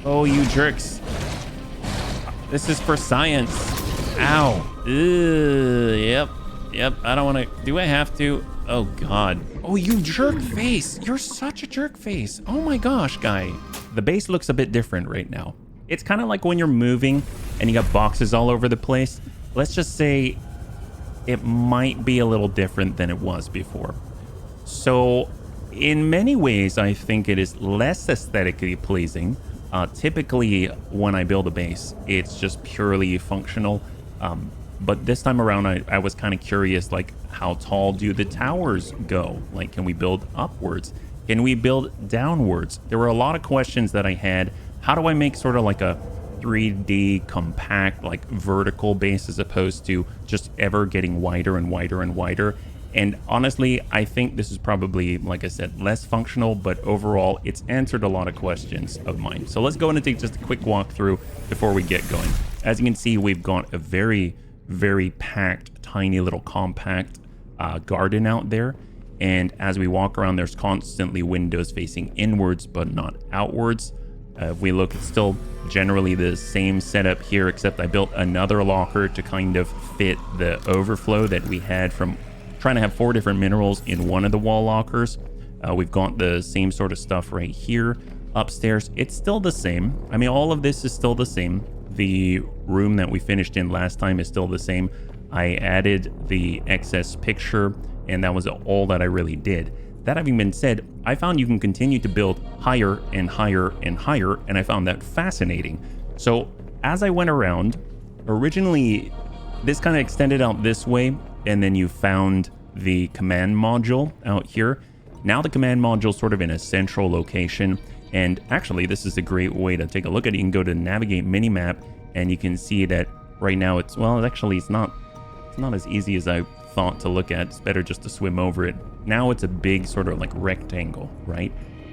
Oh, you jerks. This is for science. Ow. Ugh, yep. Yep. I don't want to. Do I have to? Oh, God. Oh, you jerk face. You're such a jerk face. Oh, my gosh, guy. The base looks a bit different right now. It's kind of like when you're moving and you got boxes all over the place. Let's just say it might be a little different than it was before. So in many ways, I think it is less aesthetically pleasing. Typically, when I build a base, it's just purely functional. But this time around, I was kind of curious, like, how tall do the towers go? Like, can we build upwards? Can we build downwards? There were a lot of questions that I had. How do I make sort of like a 3D compact, like vertical base as opposed to just ever getting wider and wider and wider? And honestly, I think this is probably, like I said, less functional, but overall, it's answered a lot of questions of mine. So let's go in and take just a quick walkthrough before we get going. As you can see, we've got a very, very packed, tiny little compact garden out there. And as we walk around, there's constantly windows facing inwards, but not outwards. If we look, it's still generally the same setup here, except I built another locker to kind of fit the overflow that we had from trying to have 4 different minerals in one of the wall lockers. We've got the same sort of stuff right here. Upstairs, it's still the same. I mean, all of this is still the same. The room that we finished in last time is still the same. I added the excess picture, and that was all that I really did. That having been said, I found you can continue to build higher and higher and higher, and I found that fascinating. So as I went around, originally this kind of extended out this way, and then you found the command module out here. Now the command module is sort of in a central location, and actually this is a great way to take a look at it. You can go to navigate minimap, and you can see that right now it's, well, actually it's not as easy as I thought to look at. It's better just to swim over it. Now it's a big sort of like rectangle, right?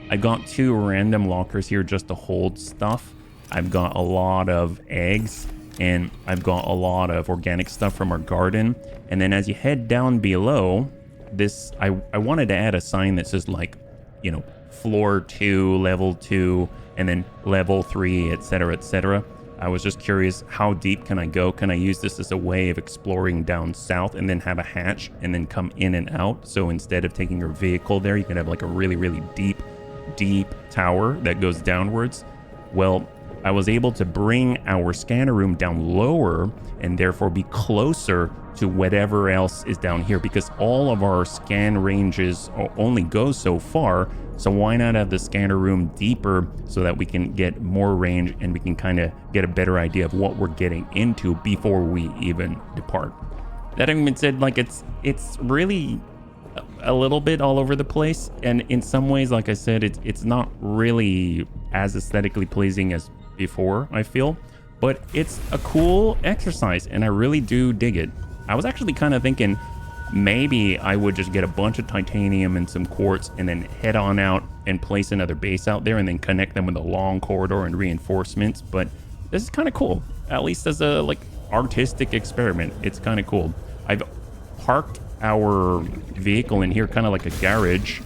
I've got 2 random lockers here just to hold stuff. I've got a lot of eggs, and I've got a lot of organic stuff from our garden. And then as you head down below this, I wanted to add a sign that says, like, you know, floor 2, level 2, and then level 3, etc., etc. I was just curious, how deep can I go? Can I use this as a way of exploring down south and then have a hatch and then come in and out? So instead of taking your vehicle there, you can have like a really, really deep tower that goes downwards. Well, I was able to bring our scanner room down lower and therefore be closer to whatever else is down here, because all of our scan ranges only go so far. So why not have the scanner room deeper so that we can get more range and we can kind of get a better idea of what we're getting into before we even depart. That having been said, like, it's really a little bit all over the place, and in some ways, like I said, it's not really as aesthetically pleasing as before, I feel, but it's a cool exercise and I really do dig it. I was actually kind of thinking maybe I would just get a bunch of titanium and some quartz and then head on out and place another base out there and then connect them with a long corridor and reinforcements. But this is kind of cool, at least as a like artistic experiment. It's kind of cool. I've parked our vehicle in here kind of like a garage,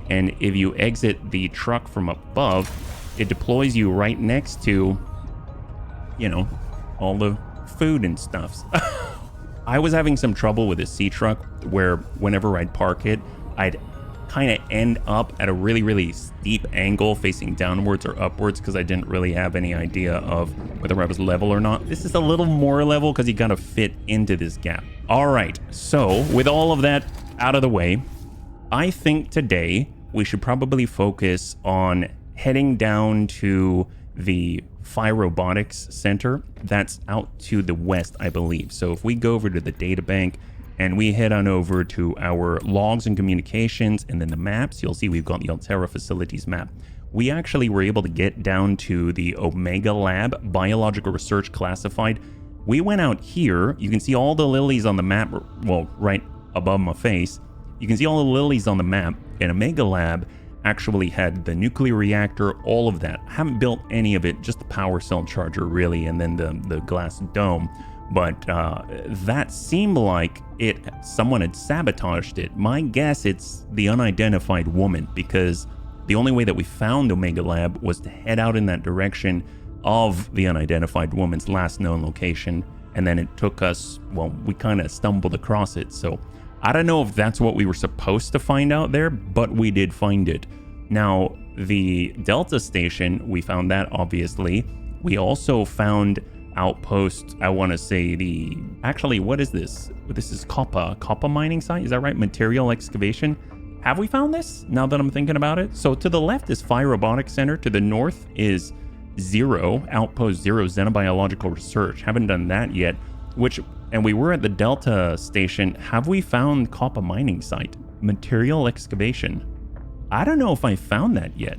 and if you exit the truck from above, it deploys you right next to, you know, all the food and stuff. I was having some trouble with the C truck where whenever I'd park it, I'd kind of end up at a really, really steep angle facing downwards or upwards because I didn't really have any idea of whether I was level or not. This is a little more level because you gotta fit into this gap. All right, so with all of that out of the way, I think today we should probably focus on heading down to the Phi Robotics Center. That's out to the west, I believe. So if we go over to the data bank and we head on over to our logs and communications and then the maps, you'll see we've got the Altera facilities map. We actually were able to get down to the Omega Lab, Biological Research Classified. We went out here. You can see all the lilies on the map, well, right above my face. You can see all the lilies on the map, and Omega Lab actually had the nuclear reactor, all of that. I haven't built any of it, just the power cell charger really, and then the glass dome. But that seemed like someone had sabotaged it. My guess, it's the unidentified woman, because The only way that we found Omega Lab was to head out in that direction of the unidentified woman's last known location. And then it took us, well, we kind of stumbled across it. So I don't know if that's what we were supposed to find out there, but we did find it. Now, the Delta station, we found that obviously. We also found outpost, I want to say actually, what is this? This is copper mining site, is that right? Material excavation. Have we found this now that I'm thinking about it? So to the left is Phi Robotics Center. To the north is Outpost 0, Xenobiological Research. Haven't done that yet. And we were at the Delta station. Have we found copper mining site? Material excavation. I don't know if I found that yet.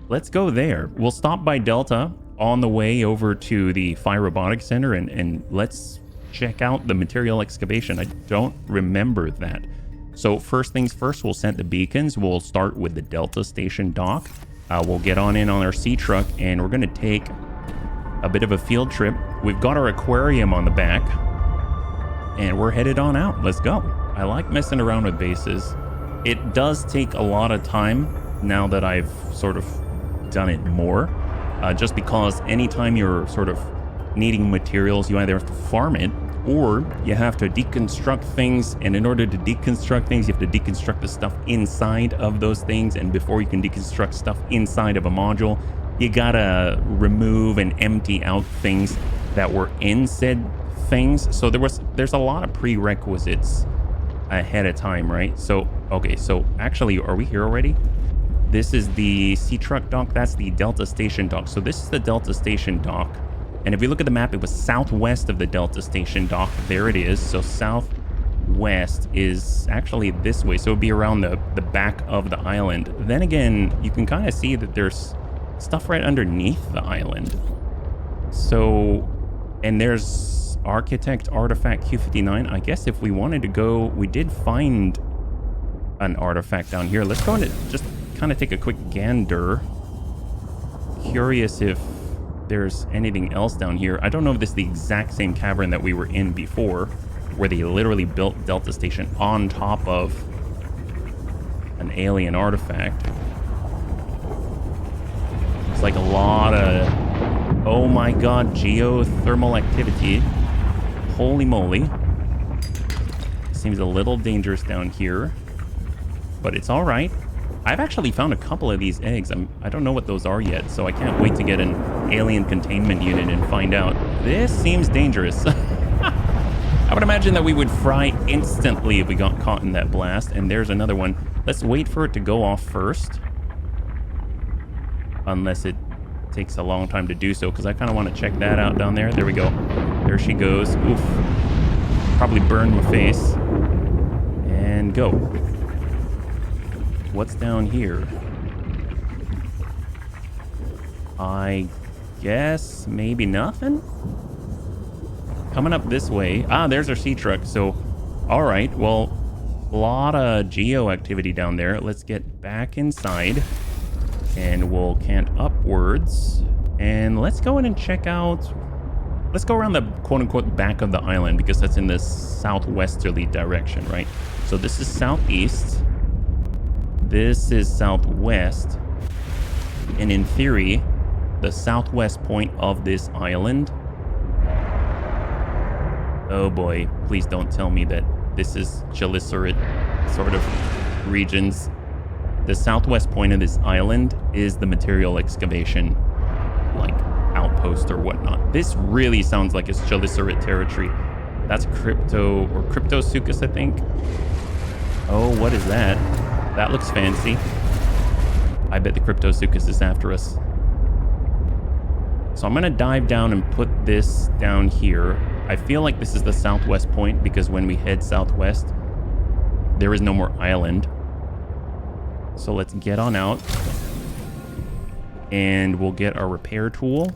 Let's go there. We'll stop by Delta on the way over to the Phi Robotics Center and let's check out the material excavation. I don't remember that. So first things first, we'll set the beacons. We'll start with the Delta station dock. We'll get on in on our sea truck and we're going to take a bit of a field trip. We've got our aquarium on the back and we're headed on out. Let's go. I like messing around with bases. It does take a lot of time now that I've sort of done it more, just because anytime you're sort of needing materials, you either have to farm it or you have to deconstruct things. And in order to deconstruct things, you have to deconstruct the stuff inside of those things. And before you can deconstruct stuff inside of a module, you gotta remove and empty out things that were in said things. So there's a lot of prerequisites ahead of time, right? So, okay, so actually, are we here already? This is the sea truck dock. That's the Delta station dock. So this is the Delta station dock. And if we look at the map, it was southwest of the Delta station dock. There it is. So southwest is actually this way. So it would be around the back of the island. Then again, you can kind of see that there's stuff right underneath the island. So, and there's Architect Artifact Q59. I guess if we wanted to go, we did find an artifact down here. Let's go and just kind of take a quick gander. Curious if there's anything else down here. I don't know if this is the exact same cavern that we were in before, where they literally built Delta Station on top of an alien artifact. It's like a lot of, oh my god, geothermal activity. Holy moly. Seems a little dangerous down here, but it's all right. I've actually found a couple of these eggs. I don't know what those are yet, so I can't wait to get an alien containment unit and find out. This seems dangerous. I would imagine that we would fry instantly if we got caught in that blast. And there's another one. Let's wait for it to go off first. Unless it takes a long time to do so, because I kind of want to check that out down there. There we go. There she goes. Oof. Probably burned my face. And go. What's down here? I guess maybe nothing? Coming up this way. Ah, there's our sea truck. So, all right. Well, a lot of geo activity down there. Let's get back inside and we'll cant upwards. And let's go in and check out... Let's go around the quote-unquote back of the island because that's in the southwesterly direction, right? So this is southeast. This is southwest, and in theory, the southwest point of this island. Oh boy, please don't tell me that this is Chalicerate sort of regions. The southwest point of this island is the material excavation, like outpost or whatnot. This really sounds like it's Chalicerate territory. That's Cryptosuchus, I think. Oh, what is that? That looks fancy. I bet the Cryptosuchus is after us. So I'm going to dive down and put this down here. I feel like this is the southwest point because when we head southwest, there is no more island. So let's get on out. And we'll get our repair tool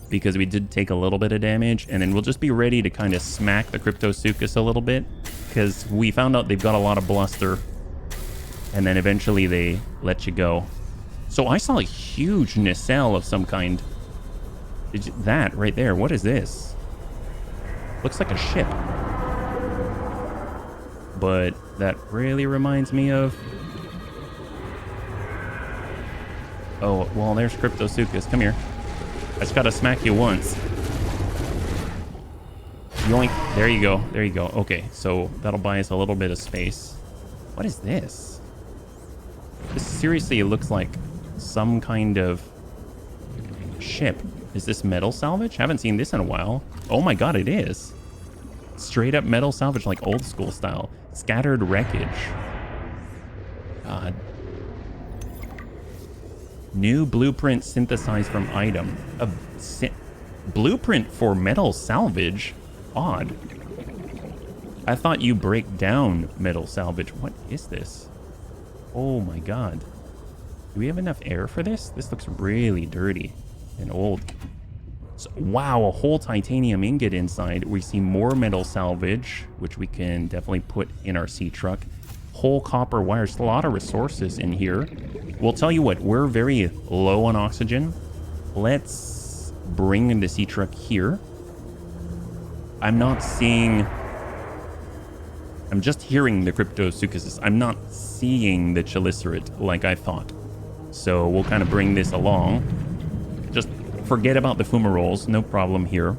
because we did take a little bit of damage. And then we'll just be ready to kind of smack the Cryptosuchus a little bit because we found out they've got a lot of bluster. And then eventually they let you go. So I saw a huge nacelle of some kind. That right there, what is this? Looks like a ship. But that really reminds me of Oh, well, there's Cryptosuchus. Come here. I just gotta smack you once. Yoink. There you go. There you go. Okay, so that'll buy us a little bit of space. What is this? This seriously looks like some kind of ship. Is this metal salvage? Haven't seen this in a while. Oh my god, it is. Straight up metal salvage, like old school style. Scattered wreckage. God. New blueprint synthesized from item. A blueprint for metal salvage? Odd. I thought you break down metal salvage. What is this? Oh my god. Do we have enough air for this? This looks really dirty and old. So, wow, a whole titanium ingot inside. We see more metal salvage, which we can definitely put in our sea truck. Whole copper wires. A lot of resources in here. We'll tell you what, we're very low on oxygen. Let's bring the sea truck here. I'm not seeing... I'm just hearing the Cryptosuchus. I'm not seeing the Chelicerates like I thought. So we'll kind of bring this along. Just forget about the fumaroles, no problem here.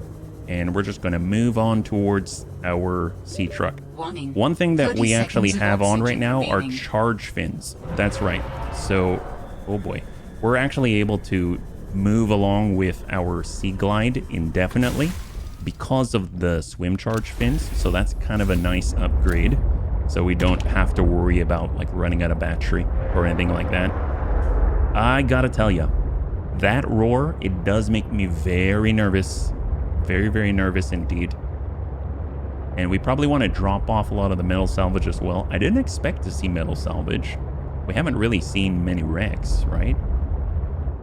And we're just going to move on towards our sea truck. Warning. One thing that we actually have on right now are remaining. charge fins. That's right. So, oh boy. We're actually able to move along with our Sea Glide indefinitely because of the swim charge fins. So that's kind of a nice upgrade. So we don't have to worry about like running out of battery or anything like that. I gotta tell you, that roar, it does make me very nervous. Very, very nervous indeed. And we probably want to drop off a lot of the metal salvage as well. I didn't expect to see metal salvage. We haven't really seen many wrecks, right?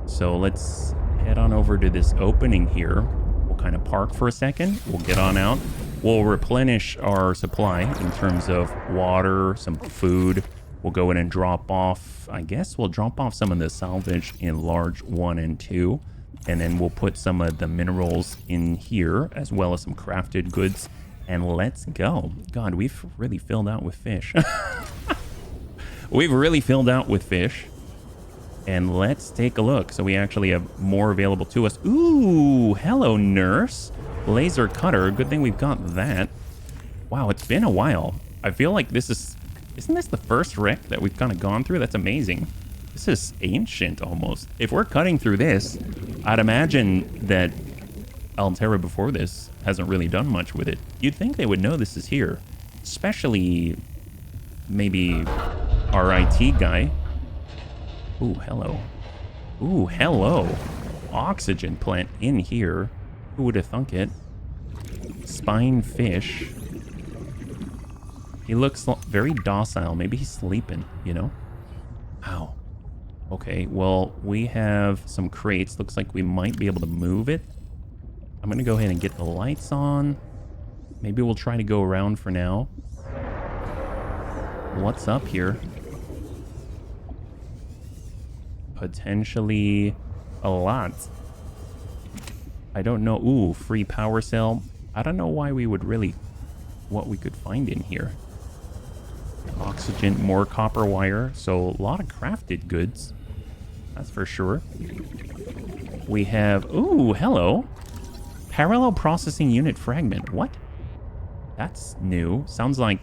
So let's head on over to this opening here. We'll kind of park for a second. We'll get on out. We'll replenish our supply in terms of water, some food. We'll go in and drop off, I guess we'll drop off some of the salvage in large 1 and 2. And then we'll put some of the minerals in here, as well as some crafted goods. And let's go. God, we've really filled out with fish. We've really filled out with fish. And let's take a look. So we actually have more available to us. Ooh, hello, nurse. Laser cutter. Good thing we've got that. Wow, it's been a while. I feel like this is... Isn't this the first wreck that we've kind of gone through? That's amazing. This is ancient almost. If we're cutting through this, I'd imagine that Alterra before this hasn't really done much with it. You'd think they would know this is here. Especially maybe our IT guy. Ooh, hello. Ooh, hello. Oxygen plant in here. Who would have thunk it? Spine fish. He looks very docile. Maybe he's sleeping, you know? Wow. Okay, well, we have some crates. Looks like we might be able to move it. I'm going to go ahead and get the lights on. Maybe we'll try to go around for now. What's up here? Potentially a lot. I don't know. Ooh, free power cell. I don't know why we would really... What we could find in here. Oxygen, more copper wire. So a lot of crafted goods. That's for sure. We have... Ooh, hello. Parallel processing unit fragment. What? That's new. Sounds like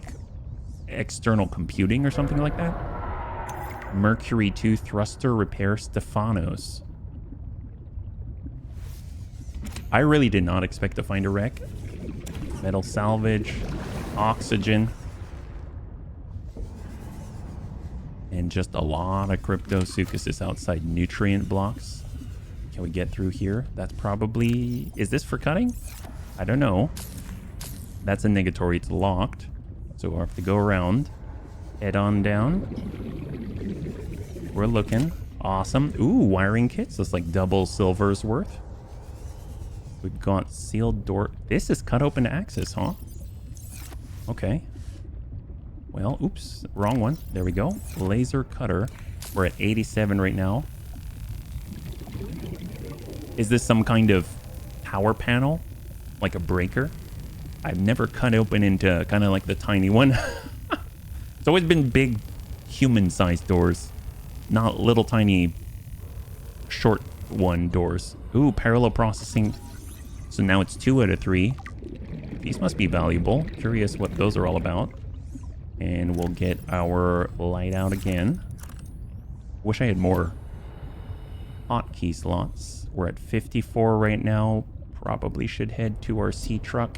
external computing or something like that. Mercury 2 thruster repair Stephanos. I really did not expect to find a wreck. Metal salvage. Oxygen. And just a lot of Cryptosuchus outside nutrient blocks. Can we get through here? That's probably... Is this for cutting? I don't know. That's a negatory. It's locked. So we'll have to go around. Head on down. We're looking. Awesome. Ooh, wiring kits. That's like double silver's worth. We've got sealed door. This is cut open access, huh? Okay. Well, oops. Wrong one. There we go. Laser cutter. We're at 87 right now. Is this some kind of power panel? Like a breaker? I've never cut open into kind of like the tiny one. It's always been big human-sized doors. Not little tiny short one doors. Ooh, parallel processing. So now it's 2 out of 3. These must be valuable. Curious what those are all about. And we'll get our light out again. Wish I had more hotkey slots. We're at 54 right now. Probably should head to our sea truck.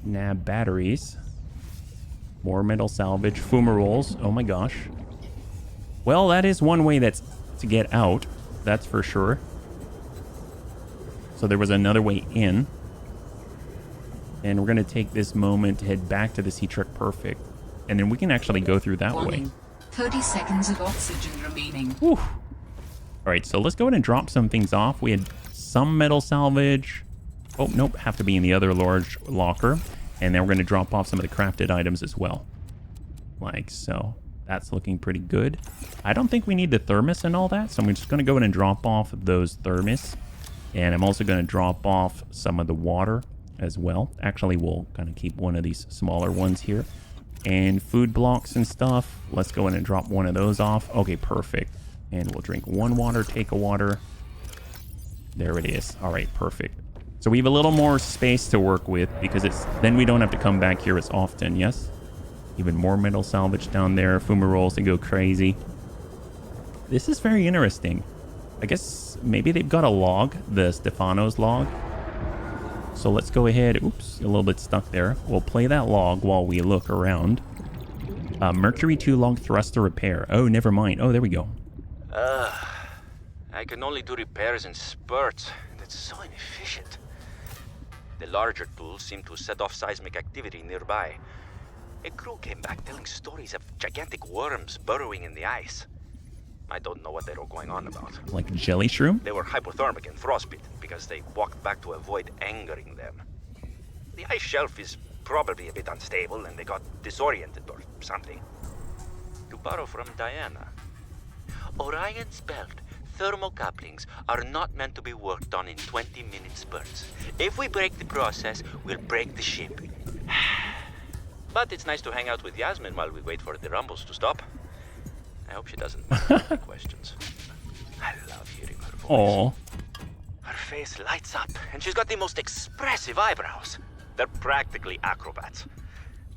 Nab batteries. More metal salvage. Fumaroles. Oh my gosh. Well, that is one way that's to get out. That's for sure. So there was another way in. And we're going to take this moment to head back to the sea truck. Perfect. And then we can actually go through that way. 30 seconds of oxygen remaining. Whew. All right, so let's go ahead and drop some things off. We had some metal salvage. Oh, nope. Have to be in the other large locker. And then we're going to drop off some of the crafted items as well. Like so. That's looking pretty good. I don't think we need the thermos and all that. So I'm just going to go ahead and drop off those thermos. And I'm also going to drop off some of the water as well. Actually, we'll kind of keep one of these smaller ones here. And food blocks and stuff. Let's go in and drop one of those off. Okay, perfect. And we'll drink one water, take a water. There it is. All right, perfect. So we have a little more space to work with because then we don't have to come back here as often, yes? Even more metal salvage down there. Fumaroles to go crazy. This is very interesting. I guess maybe they've got a log, the Stefano's log. So let's go ahead. Oops, a little bit stuck there. We'll play that log while we look around. Mercury 2 log thruster repair. Oh, never mind. Oh, there we go. I can only do repairs in spurts. That's so inefficient. The larger tools seem to set off seismic activity nearby. A crew came back telling stories of gigantic worms burrowing in the ice. I don't know what they were going on about. Like jelly shroom? They were hypothermic and frostbitten because they walked back to avoid angering them. The ice shelf is probably a bit unstable and they got disoriented or something. To borrow from Diana, Orion's belt thermocouplings are not meant to be worked on in 20-minute spurts. If we break the process, we'll break the ship. But it's nice to hang out with Yasmin while we wait for the rumbles to stop. I hope she doesn't mind any questions. I love hearing her voice. Aww. Her face lights up, and she's got the most expressive eyebrows. They're practically acrobats.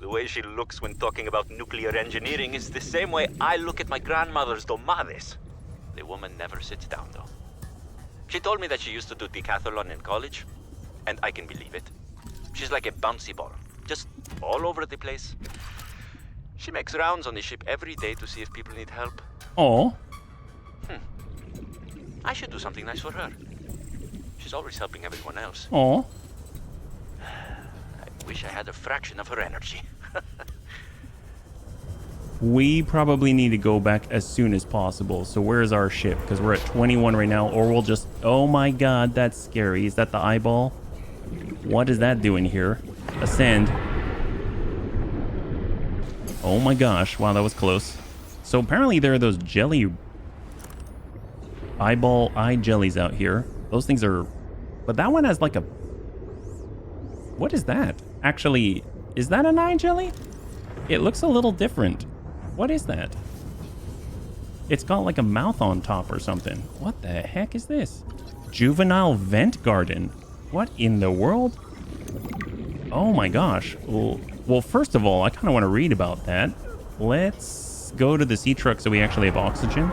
The way she looks when talking about nuclear engineering is the same way I look at my grandmother's domades. The woman never sits down, though. She told me that she used to do decathlon in college, and I can believe it. She's like a bouncy ball, just all over the place. She makes rounds on the ship every day to see if people need help. Aww. I should do something nice for her. She's always helping everyone else. Aww. I wish I had a fraction of her energy. We probably need to go back as soon as possible. So where's our ship? Because we're at 21 right now. Or we'll just... Oh my god, that's scary. Is that the eyeball? What is that doing here? Ascend. Oh my gosh. Wow, that was close. So apparently there are those jelly... eyeball eye jellies out here. Those things are... But that one has like a... What is that? Actually, is that an eye jelly? It looks a little different. What is that? It's got like a mouth on top or something. What the heck is this? Juvenile vent garden. What in the world? Oh my gosh. Well, first of all, I kind of want to read about that. Let's go to the sea truck so we actually have oxygen.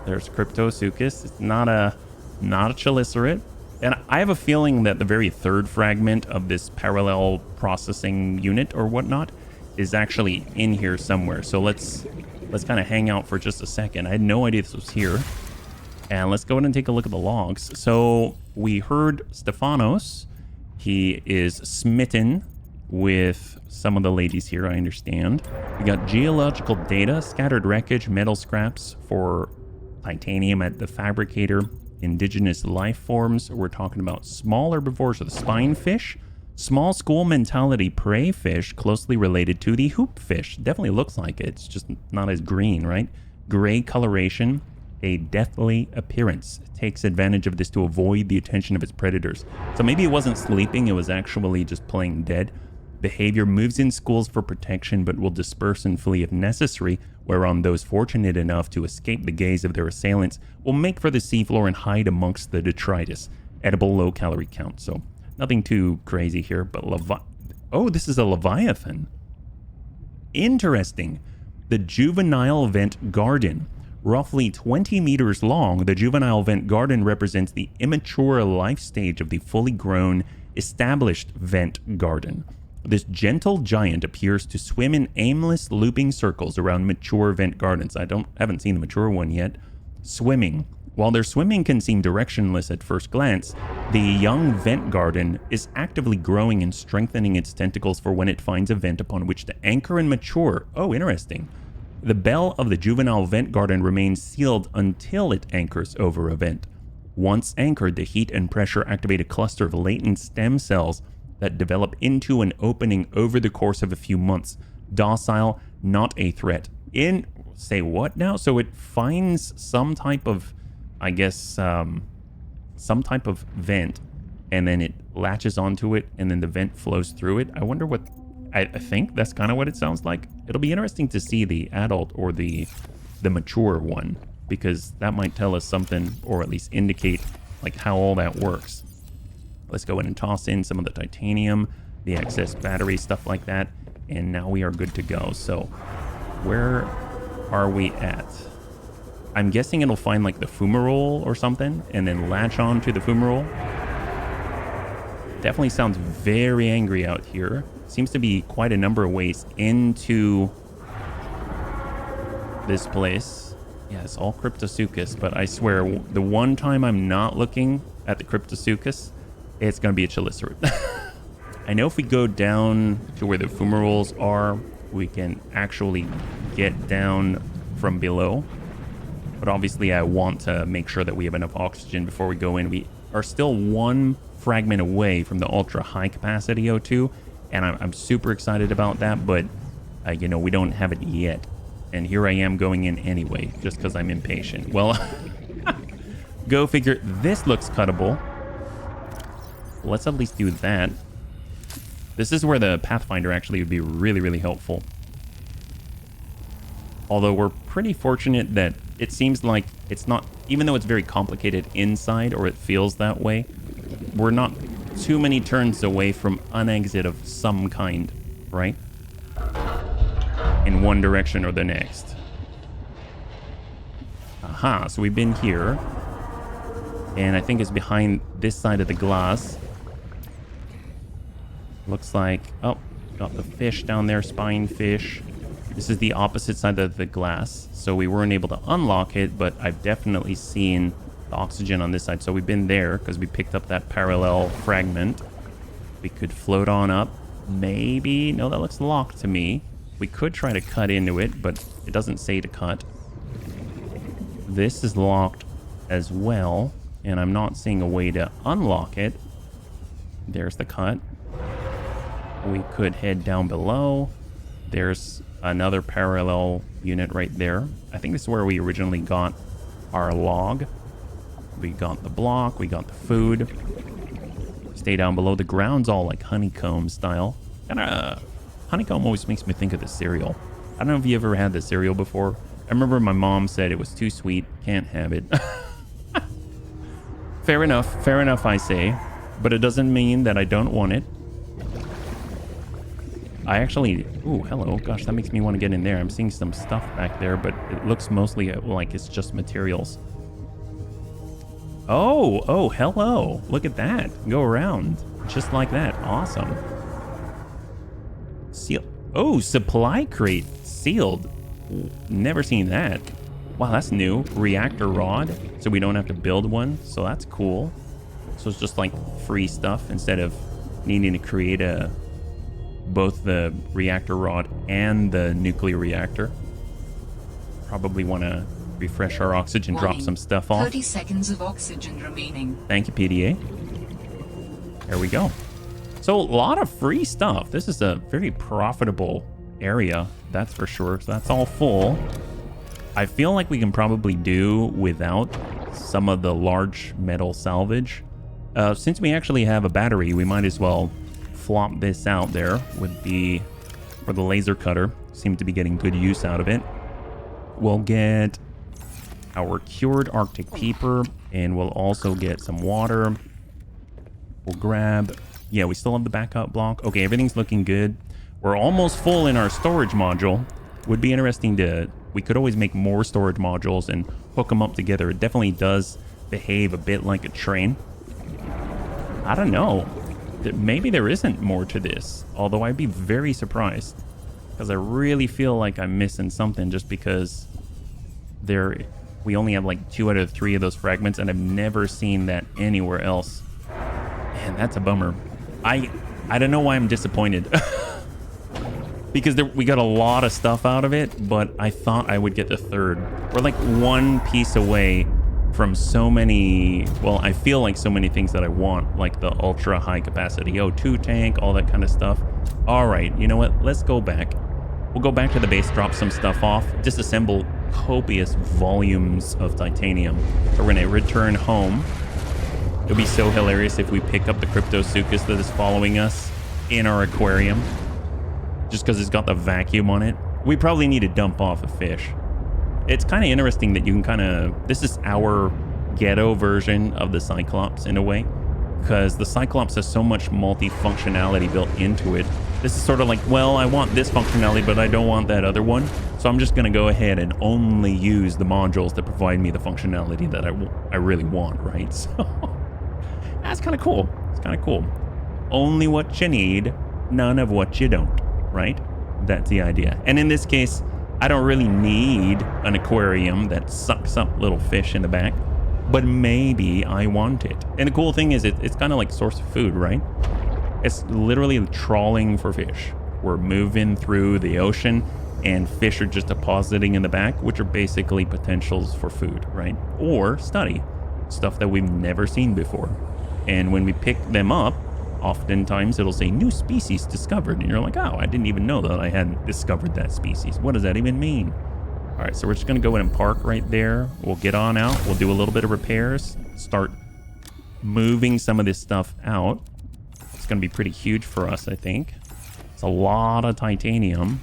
There's Cryptosuchus. It's not a chelicerate. And I have a feeling that the very third fragment of this parallel processing unit or whatnot is actually in here somewhere. So let's kind of hang out for just a second. I had no idea this was here. And let's go ahead and take a look at the logs. So we heard Stefanos. He is smitten with some of the ladies here, I understand. We got geological data, scattered wreckage, metal scraps for titanium at the fabricator, indigenous life forms. We're talking about small herbivores with spine fish, small school mentality prey fish closely related to the hoop fish. Definitely looks like it. It's just not as green, right? Gray coloration, a deathly appearance. Takes advantage of this to avoid the attention of its predators. So maybe it wasn't sleeping, it was actually just playing dead. behavior, moves in schools for protection, but will disperse and flee if necessary, whereon those fortunate enough to escape the gaze of their assailants will make for the seafloor and hide amongst the detritus. Edible, low calorie count. So nothing too crazy here, but oh, this is a Leviathan. Interesting. The juvenile vent garden. Roughly 20 meters long, the juvenile vent garden represents the immature life stage of the fully grown, established vent garden. This gentle giant appears to swim in aimless looping circles around mature vent gardens. I haven't seen the mature one yet. Swimming. While their swimming can seem directionless at first glance, the young vent garden is actively growing and strengthening its tentacles for when it finds a vent upon which to anchor and mature. Oh, interesting. The bell of the juvenile vent garden remains sealed until it anchors over a vent. Once anchored, the heat and pressure activate a cluster of latent stem cells that develop into an opening over the course of a few months. Docile, not a threat. Say what now? So it finds some type of, I guess, some type of vent, and then it latches onto it, and then the vent flows through it. I wonder what, I think that's kind of what it sounds like. It'll be interesting to see the adult or the mature one, because that might tell us something, or at least indicate like how all that works. Let's go in and toss in some of the titanium, the excess battery, stuff like that, and now we are good to go. So where are we at? I'm guessing it'll find like the fumarole or something and then latch on to the fumarole. Definitely sounds very angry out here. Seems to be quite a number of ways into this place. Yeah, it's all Cryptosuchus, but I swear the one time I'm not looking at the Cryptosuchus, it's going to be a Cheliceraute. I know if we go down to where the fumaroles are, we can actually get down from below. But obviously I want to make sure that we have enough oxygen before we go in. We are still one fragment away from the ultra high capacity O2, and I'm super excited about that, but you know, we don't have it yet. And here I am going in anyway, just because I'm impatient. Well, go figure. This looks cuttable. Let's at least do that. This is where the Pathfinder actually would be really, really helpful. Although we're pretty fortunate that it seems like it's not, even though it's very complicated inside, or it feels that way, we're not too many turns away from an exit of some kind, right? In one direction or the next. Aha, so we've been here. And I think it's behind this side of the glass. Looks like, oh, got the fish down there, spine fish. This is the opposite side of the glass, so we weren't able to unlock it, but I've definitely seen the oxygen on this side. So we've been there because we picked up that parallel fragment. We could float on up. Maybe, no, that looks locked to me. We could try to cut into it, but it doesn't say to cut. This is locked as well, and I'm not seeing a way to unlock it. There's the cut. We could head down below. There's another parallel unit right there. I think this is where we originally got our log. We got the block, we got the food. Stay down below. The ground's all like honeycomb style. And honeycomb always makes me think of the cereal. I don't know if you ever had the cereal before. I remember my mom said it was too sweet, can't have it. Fair enough, I say. But it doesn't mean that I don't want it. I actually, ooh, hello. Gosh, that makes me want to get in there. I'm seeing some stuff back there, but it looks mostly like it's just materials. Oh, hello. Look at that. Go around. Just like that. Awesome. Seal. Oh, supply crate sealed. Never seen that. Wow, that's new. Reactor rod, so we don't have to build one. So that's cool. So it's just like free stuff instead of needing to create both the reactor rod and the nuclear reactor. Probably want to refresh our oxygen, drop some stuff off. 30 seconds of oxygen remaining. Thank you, PDA. There we go. So a lot of free stuff. This is a very profitable area, that's for sure. So that's all full. I feel like we can probably do without some of the large metal salvage. Since we actually have a battery, we might as well flop this out there with the for the laser cutter. Seem to be getting good use out of it. We'll get our cured Arctic peeper, and we'll also get some water. We'll grab, yeah, we still have the backup block. Okay, everything's looking good. We're almost full in our storage module. Would be interesting to, we could always make more storage modules and hook them up together. It definitely does behave a bit like a train. I don't know. Maybe there isn't more to this, although I'd be very surprised, because I really feel like I'm missing something just because we only have like 2 out of 3 of those fragments, and I've never seen that anywhere else. Man, that's a bummer. I don't know why I'm disappointed. Because we got a lot of stuff out of it, but I thought I would get the 3rd. We're like 1 piece away from so many, well, I feel like so many things that I want, like the ultra high capacity O2 tank, all that kind of stuff. All right, you know what? Let's go back. We'll go back to the base, drop some stuff off, disassemble copious volumes of titanium. So we're gonna return home. It'll be so hilarious if we pick up the Cryptosuchus that is following us in our aquarium, just because it's got the vacuum on it. We probably need to dump off a fish. It's kind of interesting that you can kind of, this is our ghetto version of the Cyclops in a way, because the Cyclops has so much multi-functionality built into it. This is sort of like, well, I want this functionality, but I don't want that other one. So I'm just going to go ahead and only use the modules that provide me the functionality that I really want, right? So that's kind of cool. It's kind of cool. Only what you need, none of what you don't, right? That's the idea. And in this case, I don't really need an aquarium that sucks up little fish in the back, but maybe I want it. And the cool thing is it's kind of like source of food, right? It's literally trawling for fish. We're moving through the ocean and fish are just depositing in the back, which are basically potentials for food, right? Or study, stuff that we've never seen before. And when we pick them up, oftentimes it'll say new species discovered, and you're like, oh, I didn't even know that I hadn't discovered that species. What does that even mean? All right, so we're just gonna go ahead and park right there. We'll get on out. We'll do a little bit of repairs, start moving some of this stuff out. It's gonna be pretty huge for us, I think. It's a lot of titanium.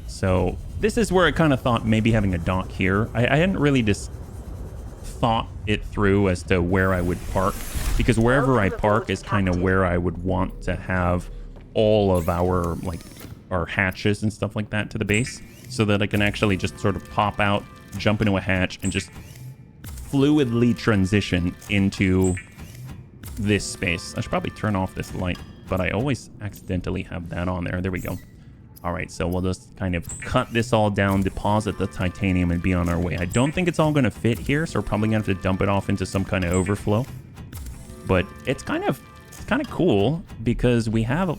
So this is where I kind of thought maybe having a dock here. I hadn't really just thought it through as to where I would park, because wherever I park is kind of where I would want to have all of our hatches and stuff like that to the base, so that I can actually just sort of pop out, jump into a hatch, and just fluidly transition into this space. I should probably turn off this light, but I always accidentally have that on there. There we go. All right, so we'll just kind of cut this all down, deposit the titanium, and be on our way. I don't think it's all going to fit here, so we're probably going to have to dump it off into some kind of overflow. But it's kind of cool, because we have,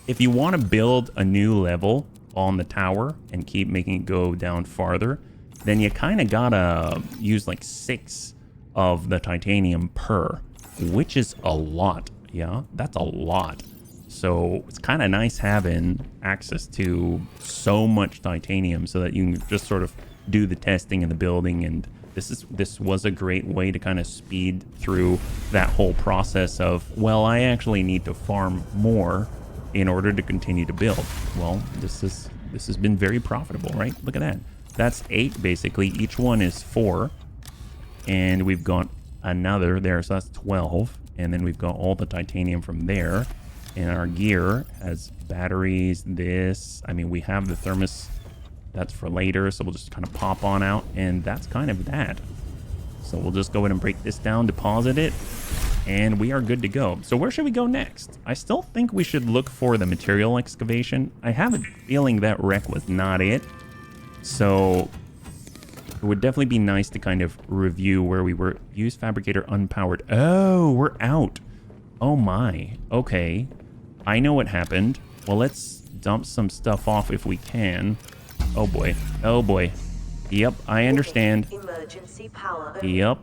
if you want to build a new level on the tower and keep making it go down farther, then you kind of gotta use like 6 of the titanium per, which is a lot. Yeah, that's a lot. So it's kind of nice having access to so much titanium so that you can just sort of do the testing and the building. And this was a great way to kind of speed through that whole process of, well, I actually need to farm more in order to continue to build. Well, this has been very profitable, right? Look at that. That's 8 basically. Each one is 4. And we've got another there, so that's 12. And then we've got all the titanium from there. And our gear has batteries, this. I mean, we have the thermos. That's for later, so we'll just kind of pop on out. And that's kind of that. So we'll just go ahead and break this down, deposit it, and we are good to go. So where should we go next? I still think we should look for the material excavation. I have a feeling that wreck was not it. So it would definitely be nice to kind of review where we were. Use fabricator unpowered. Oh, we're out. Oh my. Okay. I know what happened. Well, let's dump some stuff off if we can. Oh boy. Oh boy. Yep, I understand. Emergency power. Yep,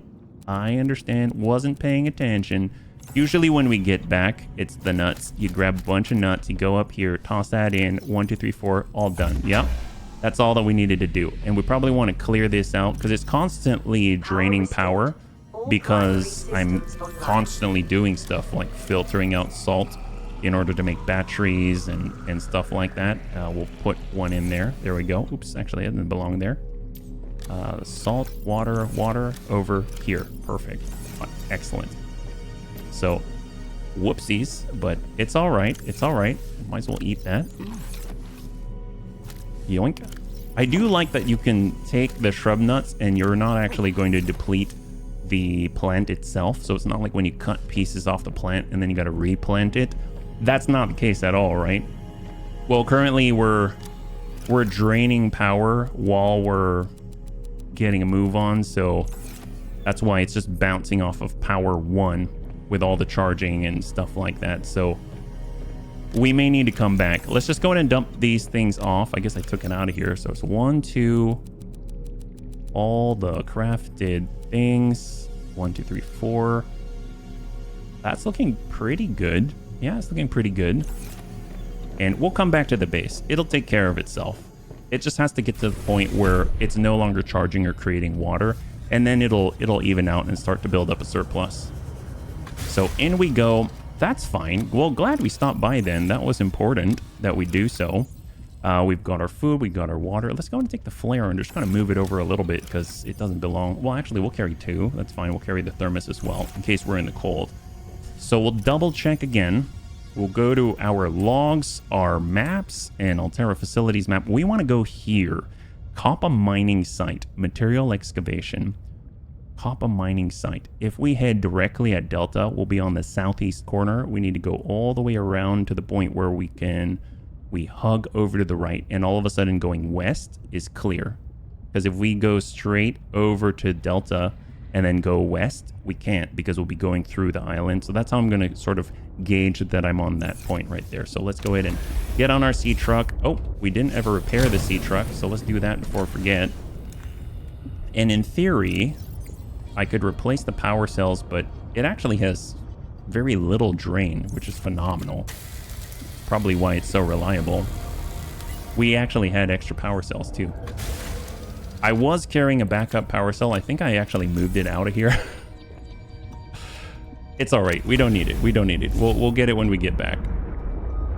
I understand. Wasn't paying attention. Usually when we get back, it's the nuts. You grab a bunch of nuts, you go up here, toss that in. 1, 2, 3, 4, all done. Yep. That's all that we needed to do. And we probably want to clear this out because it's constantly draining power, because I'm constantly doing stuff like filtering out salt in order to make batteries and stuff like that. We'll put one in there. There we go. Oops, actually, it didn't belong there. Salt, water over here. Perfect. Excellent. So, whoopsies, but it's all right. It's all right. Might as well eat that. Yoink. I do like that you can take the shrub nuts and you're not actually going to deplete the plant itself. So it's not like when you cut pieces off the plant and then you got to replant it. That's not the case at all, right? Well, currently we're draining power while we're getting a move on, so that's why it's just bouncing off of power 1 with all the charging and stuff like that. So we may need to come back. Let's just go ahead and dump these things off. I guess I took it out of here. So it's 1, 2, all the crafted things. 1, 2, 3, 4. That's looking pretty good. Yeah, it's looking pretty good. And we'll come back to the base. It'll take care of itself. It just has to get to the point where it's no longer charging or creating water, and then it'll even out and start to build up a surplus. So in we go. That's fine. Well, glad we stopped by then. That was important that we do so. We've got our food, we've got our water. Let's go and take the flare and just kind of move it over a little bit because it doesn't belong. Well, actually, we'll carry 2. That's fine. We'll carry the thermos as well in case we're in the cold. So we'll double check again. We'll go to our logs, our maps, and Altera Facilities map. We want to go here. Copper mining site, material excavation. Copper mining site. If we head directly at Delta, we'll be on the southeast corner. We need to go all the way around to the point where we hug over to the right, and all of a sudden going west is clear. Because if we go straight over to Delta and then go west, we can't because we'll be going through the island. So that's how I'm going to sort of gauge that I'm on that point right there. So let's go ahead and get on our sea truck. Oh, we didn't ever repair the sea truck, so let's do that before I forget. And in theory, I could replace the power cells, but it actually has very little drain, which is phenomenal. Probably why it's so reliable. We actually had extra power cells too. I was carrying a backup power cell. I think I actually moved it out of here. It's all right. We don't need it. We don't need it. We'll get it when we get back.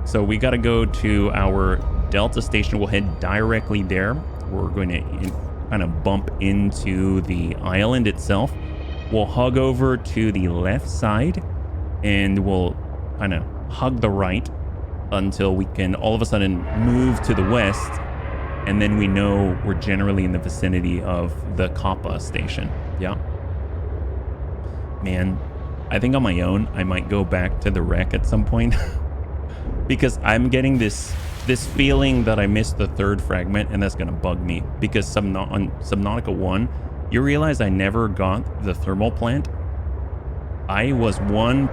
So we got to go to our Delta station. We'll head directly there. We're going to kind of bump into the island itself. We'll hug over to the left side and we'll kind of hug the right until we can all of a sudden move to the west, and then we know we're generally in the vicinity of the Kappa station. Yeah. Man, I think on my own, I might go back to the wreck at some point because I'm getting this feeling that I missed the 3rd fragment, and that's going to bug me because on Subnautica 1, you realize I never got the thermal plant. I was 1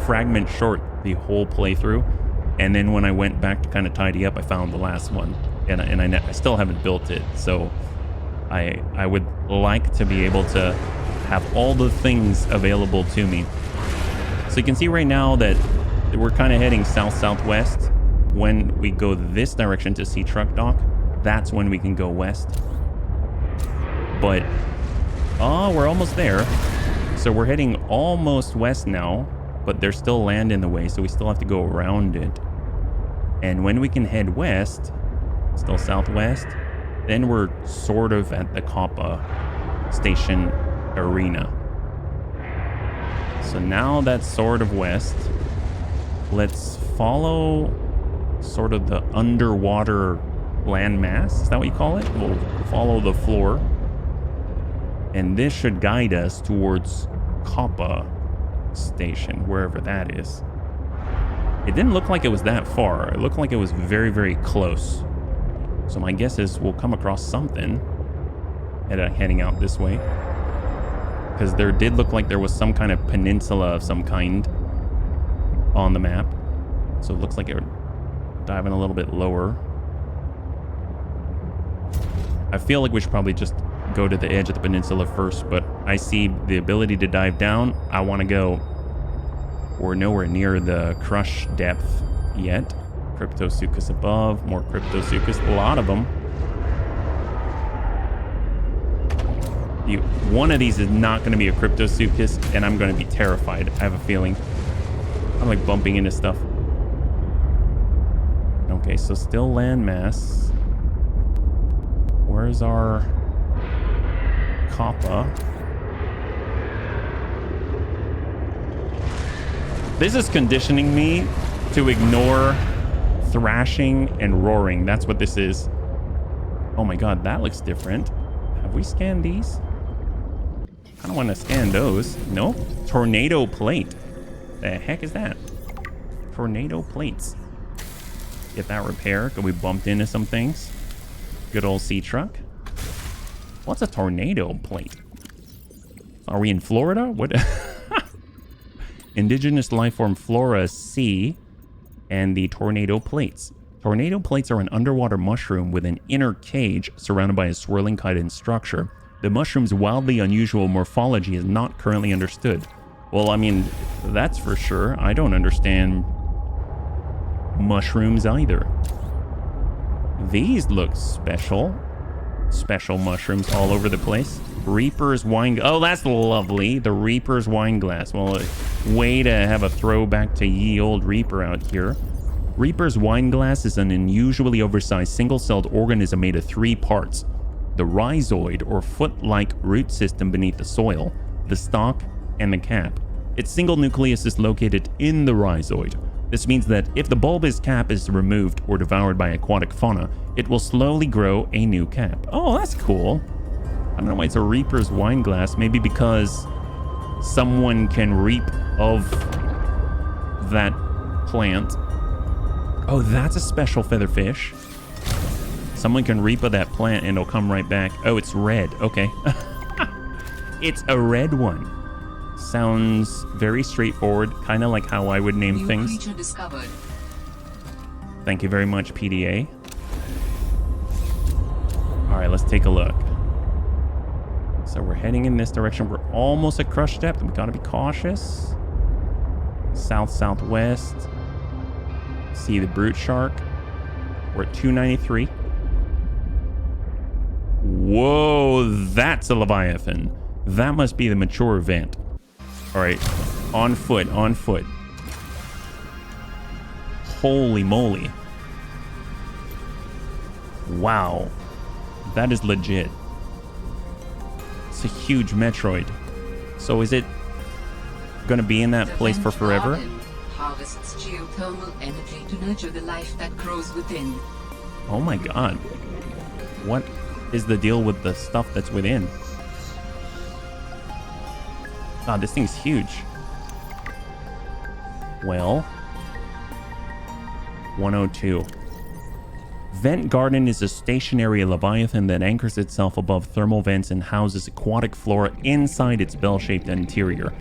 fragment short the whole playthrough. And then when I went back to kind of tidy up, I found the last one, and I still haven't built it. So I would like to be able to have all the things available to me. So you can see right now that we're kind of heading south-southwest. When we go this direction to Sea Truck Dock, that's when we can go west. But, we're almost there. So we're heading almost west now, but there's still land in the way, so we still have to go around it. And when we can head west, still southwest, then we're sort of at the Kappa station arena. So now that's sort of west. Let's follow sort of the underwater landmass. Is that what you call it? We'll follow the floor. And this should guide us towards Kappa station, wherever that is. It didn't look like it was that far. It looked like it was very, very close. So my guess is we'll come across something heading out this way. Because there did look like there was some kind of peninsula of some kind on the map. So it looks like it would dive in a little bit lower. I feel like we should probably just go to the edge of the peninsula first, but I see the ability to dive down. I want to go. We're nowhere near the crush depth yet. Cryptosuchus above, more Cryptosuchus, a lot of them. One of these is not going to be a Cryptosuchus, and I'm going to be terrified. I have a feeling. I'm like bumping into stuff. Okay, so still landmass. Where's our Kappa? This is conditioning me to ignore thrashing and roaring. That's what this is. Oh my god, that looks different. Have we scanned these? I don't want to scan those. Nope. Tornado plate. The heck is that? Tornado plates. Get that repaired. We bumped into some things. Good old sea truck. What's a tornado plate? Are we in Florida? What? Indigenous life form Flora C and the tornado plates. Tornado plates are an underwater mushroom with an inner cage surrounded by a swirling chitin structure. The mushroom's wildly unusual morphology is not currently understood. Well, I mean, that's for sure. I don't understand mushrooms either. These look special. Special mushrooms all over the place. Reaper's wine... Oh, that's lovely. The Reaper's wine glass. Well, way to have a throwback to ye old Reaper out here. Reaper's wine glass is an unusually oversized single-celled organism made of 3 parts. The rhizoid, or foot-like root system beneath the soil, the stalk, and the cap. Its single nucleus is located in the rhizoid. This means that if the bulbous cap is removed or devoured by aquatic fauna, it will slowly grow a new cap. Oh, that's cool. I don't know why it's a Reaper's wine glass. Maybe because someone can reap of that plant. Oh, that's a special featherfish. Someone can reap of that plant and it'll come right back. Oh, it's red. Okay. It's a red one. Sounds very straightforward, kind of like how I would name things. Creature discovered. Thank you very much, PDA. All right, let's take a look. So we're heading in this direction. We're almost at crush depth. We gotta be cautious. South-southwest. See the brute shark. We're at 293. Whoa, that's a Leviathan. That must be the mature event. All right, on foot, on foot. Holy moly. Wow, that is legit. It's a huge Metroid. So is it gonna be in that place for forever? Harvests geothermal energy to nurture the life that grows within. Oh my god. What is the deal with the stuff that's within? God, this thing's huge. Well, 102. Vent Garden is a stationary leviathan that anchors itself above thermal vents and houses aquatic flora inside its bell-shaped interior.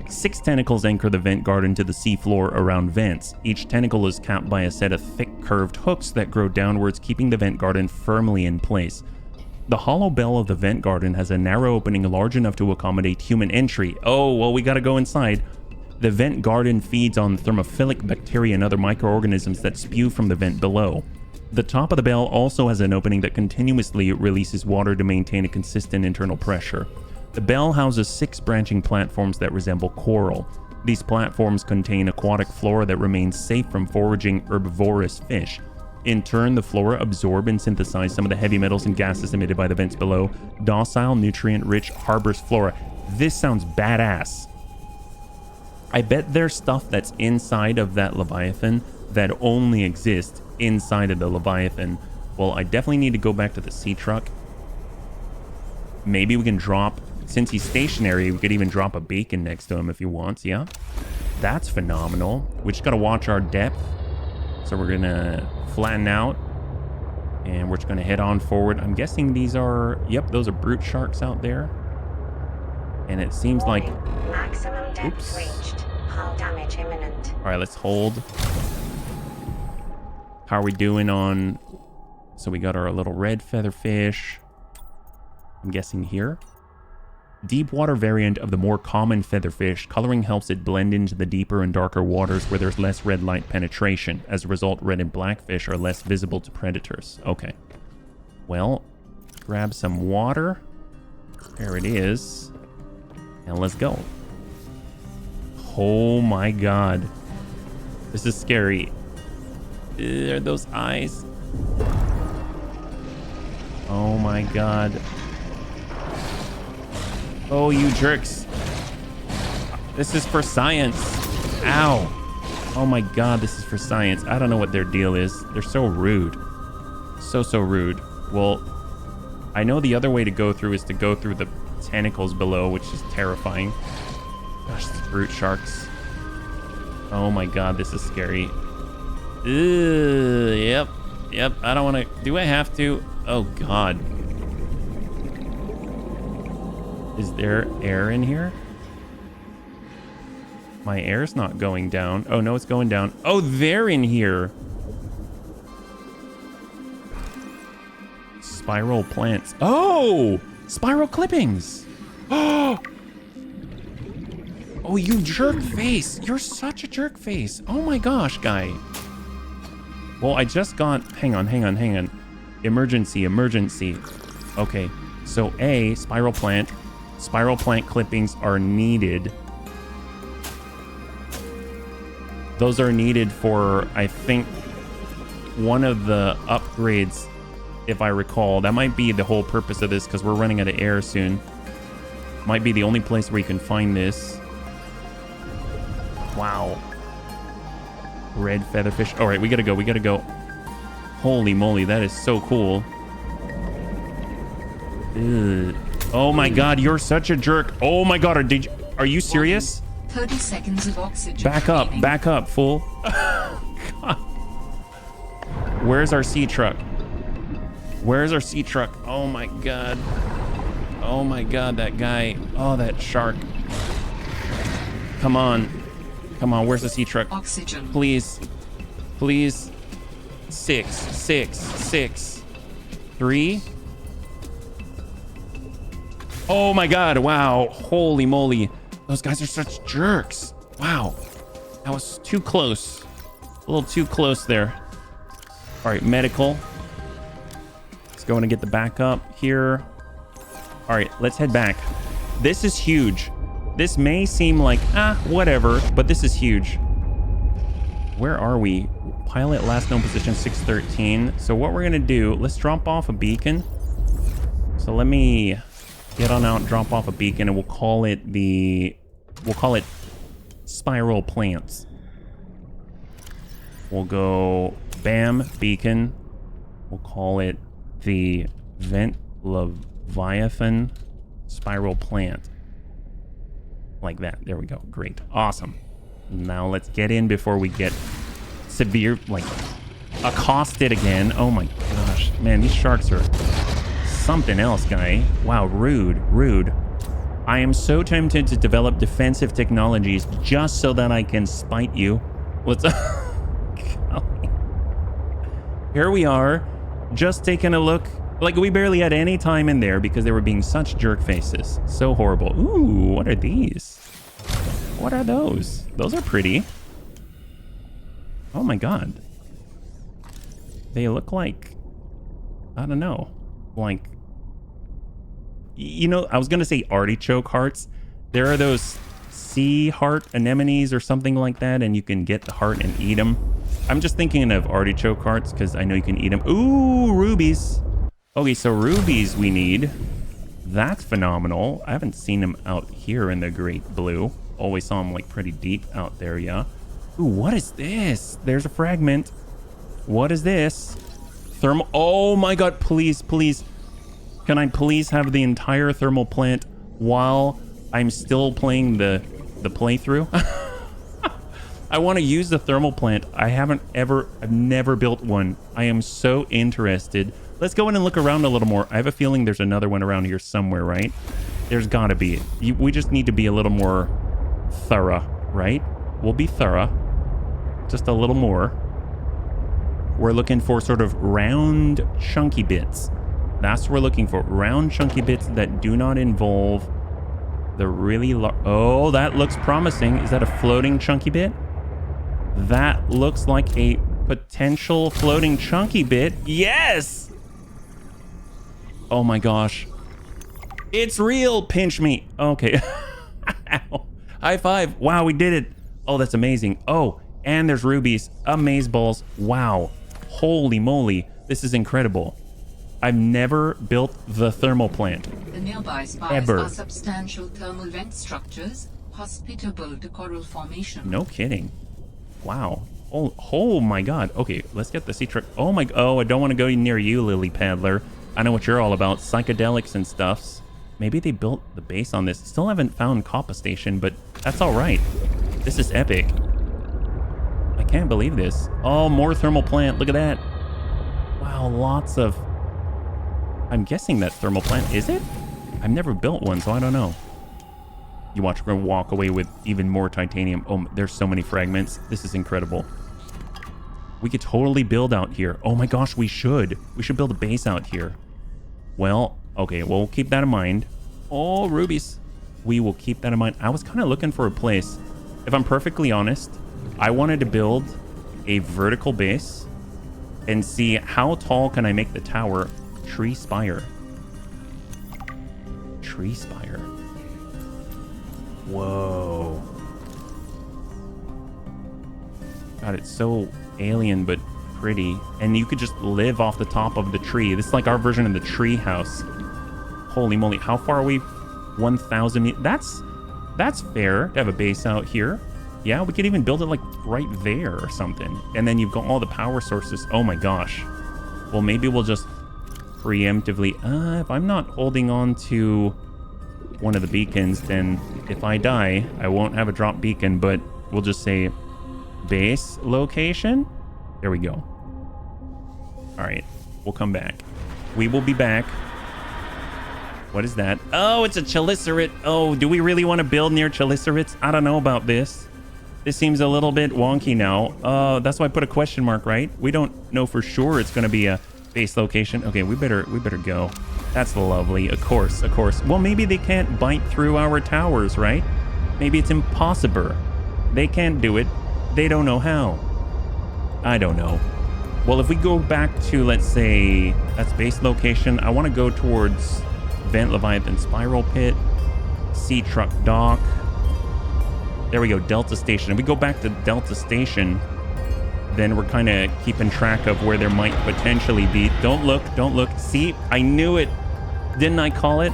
6 tentacles anchor the vent garden to the seafloor around vents. Each tentacle is capped by a set of thick curved hooks that grow downwards, keeping the vent garden firmly in place. The hollow bell of the vent garden has a narrow opening large enough to accommodate human entry. Oh, well, we gotta go inside. The vent garden feeds on thermophilic bacteria and other microorganisms that spew from the vent below. The top of the bell also has an opening that continuously releases water to maintain a consistent internal pressure. The bell houses 6 branching platforms that resemble coral. These platforms contain aquatic flora that remains safe from foraging herbivorous fish. In turn, the flora absorb and synthesize some of the heavy metals and gases emitted by the vents below. Docile, nutrient-rich harbors flora. This sounds badass. I bet there's stuff that's inside of that Leviathan that only exists inside of the Leviathan. Well, I definitely need to go back to the sea truck. Maybe we can drop... Since he's stationary, we could even drop a beacon next to him if he wants, yeah? That's phenomenal. We just gotta watch our depth. So we're gonna flatten out. And we're just gonna head on forward. I'm guessing these are... Yep, those are brute sharks out there. And it seems like... Maximum depth reached. Hull damage imminent. Alright, let's hold. How are we doing on... So we got our little red featherfish. I'm guessing here. Deep water variant of the more common featherfish. Coloring helps it blend into the deeper and darker waters where there's less red light penetration. As a result, red and black fish are less visible to predators. Okay. Well, grab some water. There it is. And let's go. Oh my god. This is scary. Are those eyes? Oh my god. Oh, you jerks. This is for science. Ow. Oh my god, this is for science. I don't know what their deal is. They're so rude. So rude. Well, I know the other way to go through is to go through the tentacles below, which is terrifying. Gosh, these brute sharks. Oh my god, this is scary. Yep. I don't want to. Do I have to? Oh god. Is there air in here? My air's not going down. Oh no, it's going down. Oh, they're in here. Spiral plants. Oh, spiral clippings. Oh, you jerk face. You're such a jerk face. Oh my gosh, guy. Well, I just got... Hang on. Emergency. Okay, so A, spiral plant. Spiral plant clippings are needed. Those are needed for, I think, one of the upgrades, if I recall. That might be the whole purpose of this, because we're running out of air soon. Might be the only place where you can find this. Wow. Red featherfish. All right, we gotta go. Holy moly, that is so cool. Ugh. Oh my god, you're such a jerk. Oh my god, are you serious? 30 seconds of oxygen. Back up, fool. God. Where's our sea truck? Oh my god. That guy. Oh, that shark. Come on, where's the sea truck? Oxygen. Please. 6, 3. Oh my god, wow. Holy moly. Those guys are such jerks. Wow. That was too close. A little too close there. All right, medical. Let's go in and get the backup here. All right, let's head back. This is huge. This may seem like, whatever, but this is huge. Where are we? Pilot last known position 613. So what we're gonna do, let's drop off a beacon. So let me get on out and drop off a beacon, and we'll call it spiral plants. We'll go bam, beacon. We'll call it the Vent Leviathan spiral plant. Like that. There we go. Great. Awesome. Now let's get in before we get severe, like, accosted again. Oh my gosh. Man, these sharks are something else, guy. Wow, rude. I am so tempted to develop defensive technologies just so that I can spite you. What's up? Here we are, just taking a look. Like, we barely had any time in there because they were being such jerk faces. So horrible. Ooh, what are these? What are those? Those are pretty. Oh my god. They look like, I don't know, like, you know, I was gonna say artichoke hearts. There are those sea heart anemones or something like that, and you can get the heart and eat them. I'm just thinking of artichoke hearts because I know you can eat them. Ooh, rubies. Okay, so rubies we need. That's phenomenal. I haven't seen them out here in the great blue. Always saw them like pretty deep out there, yeah. Ooh, what is this? There's a fragment. What is this? Thermal. Oh my god, please. Can I please have the entire thermal plant while I'm still playing the playthrough? I want to use the thermal plant. I've never built one. I am so interested. Let's go in and look around a little more. I have a feeling there's another one around here somewhere, right? There's gotta be. We just need to be a little more thorough, right? We'll be thorough. Just a little more. We're looking for sort of round, chunky bits. That's what we're looking for. Round, chunky bits that do not involve the really large... Oh, that looks promising. Is that a floating chunky bit? That looks like a potential floating chunky bit. Yes! Oh my gosh. It's real. Pinch me. Okay. Ow. High five. Wow, we did it. Oh, that's amazing. Oh, And there's rubies, amaze balls. Wow. Holy moly. This is incredible. I've never built the thermal plant. The nearby spires Ever. are substantial thermal vent structures hospitable to coral formation. No kidding. Wow. Oh my god. Okay, let's get the sea truck. Oh, I don't want to go near you, Lily Paddler. I know what you're all about. Psychedelics and stuffs. Maybe they built the base on this. Still haven't found Kappa Station, but that's all right. This is epic. I can't believe this. Oh, more thermal plant. Look at that. Wow, lots of... I'm guessing that thermal plant, is it? I've never built one, so I don't know. You watch, we're gonna walk away with even more titanium. Oh, there's so many fragments. This is incredible. We could totally build out here. Oh my gosh, we should. We should build a base out here. Well, okay, well, we'll keep that in mind. Oh, rubies. We will keep that in mind. I was kind of looking for a place. If I'm perfectly honest, I wanted to build a vertical base and see how tall can I make the tower. Tree spire. Tree spire. Whoa. God, it's so alien but pretty. And you could just live off the top of the tree. This is like our version of the tree house. Holy moly. How far are we? 1,000 meters. That's fair to have a base out here. Yeah, we could even build it like right there or something. And then you've got all the power sources. Oh my gosh. Well, maybe we'll just preemptively... if I'm not holding on to one of the beacons, then if I die, I won't have a drop beacon, but we'll just say base location. There we go. All right, we'll come back. We will be back. What is that? Oh, it's a chelicerate. Oh, do we really want to build near chelicerates? I don't know about this. This seems a little bit wonky now. That's why I put a question mark, right? We don't know for sure it's going to be a base location. Okay, we better go. That's lovely. Of course. Well, maybe they can't bite through our towers, right? Maybe it's impossible. They can't do it. They don't know how. I don't know. Well, if we go back to, let's say, that's base location. I want to go towards Vent Leviathan Spiral Pit, Sea Truck Dock. There we go, Delta Station. If we go back to Delta Station, then we're kind of keeping track of where there might potentially be. Don't look. See, I knew it. Didn't I call it?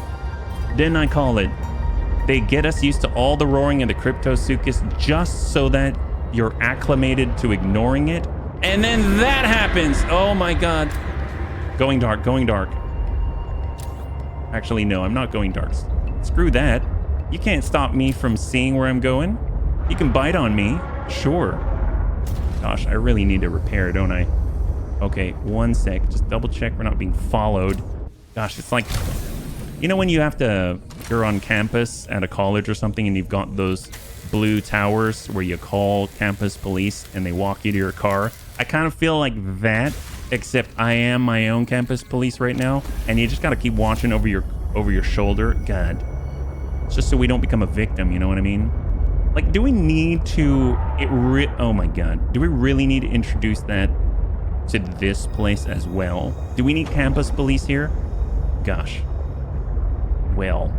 They get us used to all the roaring of the Cryptosuchus just so that you're acclimated to ignoring it. And then that happens. Oh my God. Going dark. Actually, no, I'm not going dark. Screw that. You can't stop me from seeing where I'm going. You can bite on me, sure. Gosh, I really need to repair, don't I? Okay, one sec. Just double check we're not being followed. Gosh, it's like, you know when you're on campus at a college or something and you've got those blue towers where you call campus police and they walk you to your car? I kind of feel like that, except I am my own campus police right now, and you just got to keep watching over your shoulder. God. It's just so we don't become a victim, you know what I mean? Like, do we need to... oh my God. Do we really need to introduce that to this place as well? Do we need campus police here? Gosh. Well,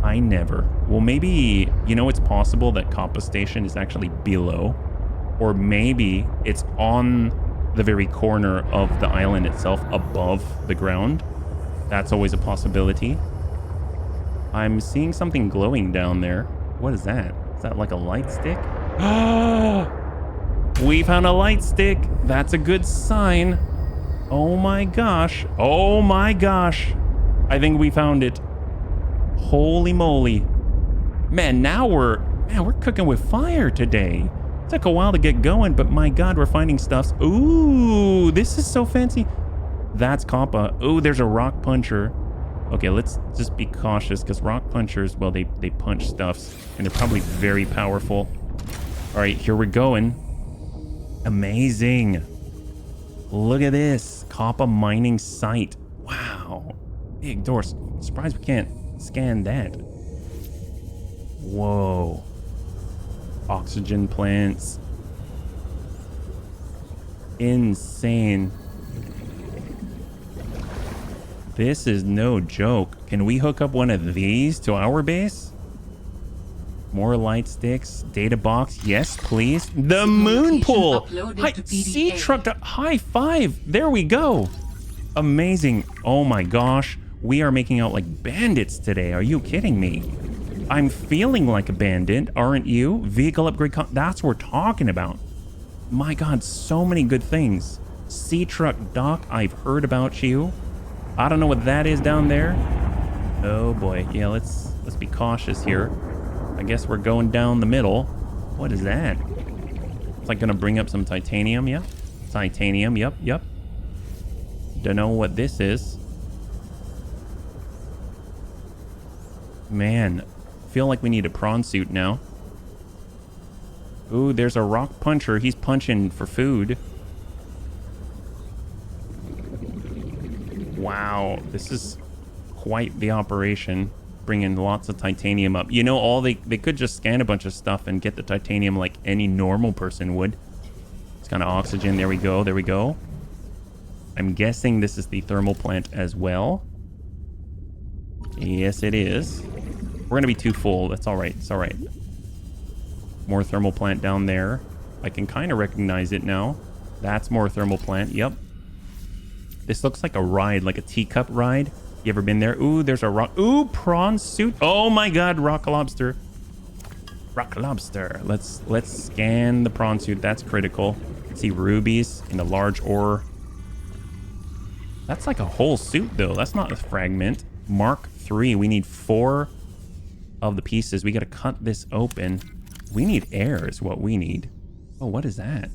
I never. Well, maybe, you know, it's possible that Kappa Station is actually below. Or maybe it's on the very corner of the island itself, above the ground. That's always a possibility. I'm seeing something glowing down there. What is that? Is that like a light stick? We found a light stick. That's a good sign. Oh my gosh. I think we found it. Holy moly. Man, now we're cooking with fire today. Took a while to get going, but my God, we're finding stuffs. Ooh, this is so fancy. That's Kappa. Ooh, there's a rock puncher. Okay, let's just be cautious because rock punchers, well, they punch stuffs and they're probably very powerful. All right, here we're going. Amazing. Look at this. Kappa mining site. Wow. Big doors. Surprised we can't scan that. Whoa. Oxygen plants. Insane. This is no joke. Can we hook up one of these to our base? More light sticks. Data box. Yes, please. The moon pool. Uploaded Hi, to PDA. sea truck. High five. There we go. Amazing. Oh my gosh. We are making out like bandits today. Are you kidding me? I'm feeling like a bandit, aren't you? Vehicle upgrade. That's what we're talking about. My God, so many good things. Sea truck dock. I've heard about you. I don't know what that is down there. Oh boy. Yeah, let's be cautious here. I guess we're going down the middle. What is that? It's like gonna bring up some titanium. Yeah. Titanium. Yep. Don't know what this is. Man, feel like we need a prawn suit now. Ooh, there's a rock puncher. He's punching for food. Wow, this is quite the operation. Bringing lots of titanium up. You know, they could just scan a bunch of stuff and get the titanium like any normal person would. It's kind of oxygen. There we go. I'm guessing this is the thermal plant as well. Yes, it is. We're gonna be too full. That's all right. It's all right. More thermal plant down there. I can kind of recognize it now. That's more thermal plant. Yep. This looks like a ride, like a teacup ride. You ever been there? Ooh, there's a rock. Ooh, prawn suit. Oh my God, rock lobster. Rock lobster. Let's scan the prawn suit. That's critical. See rubies in a large ore. That's like a whole suit though. That's not a fragment. Mark 3. We need 4 of the pieces. We got to cut this open. We need air is what we need. Oh, what is that?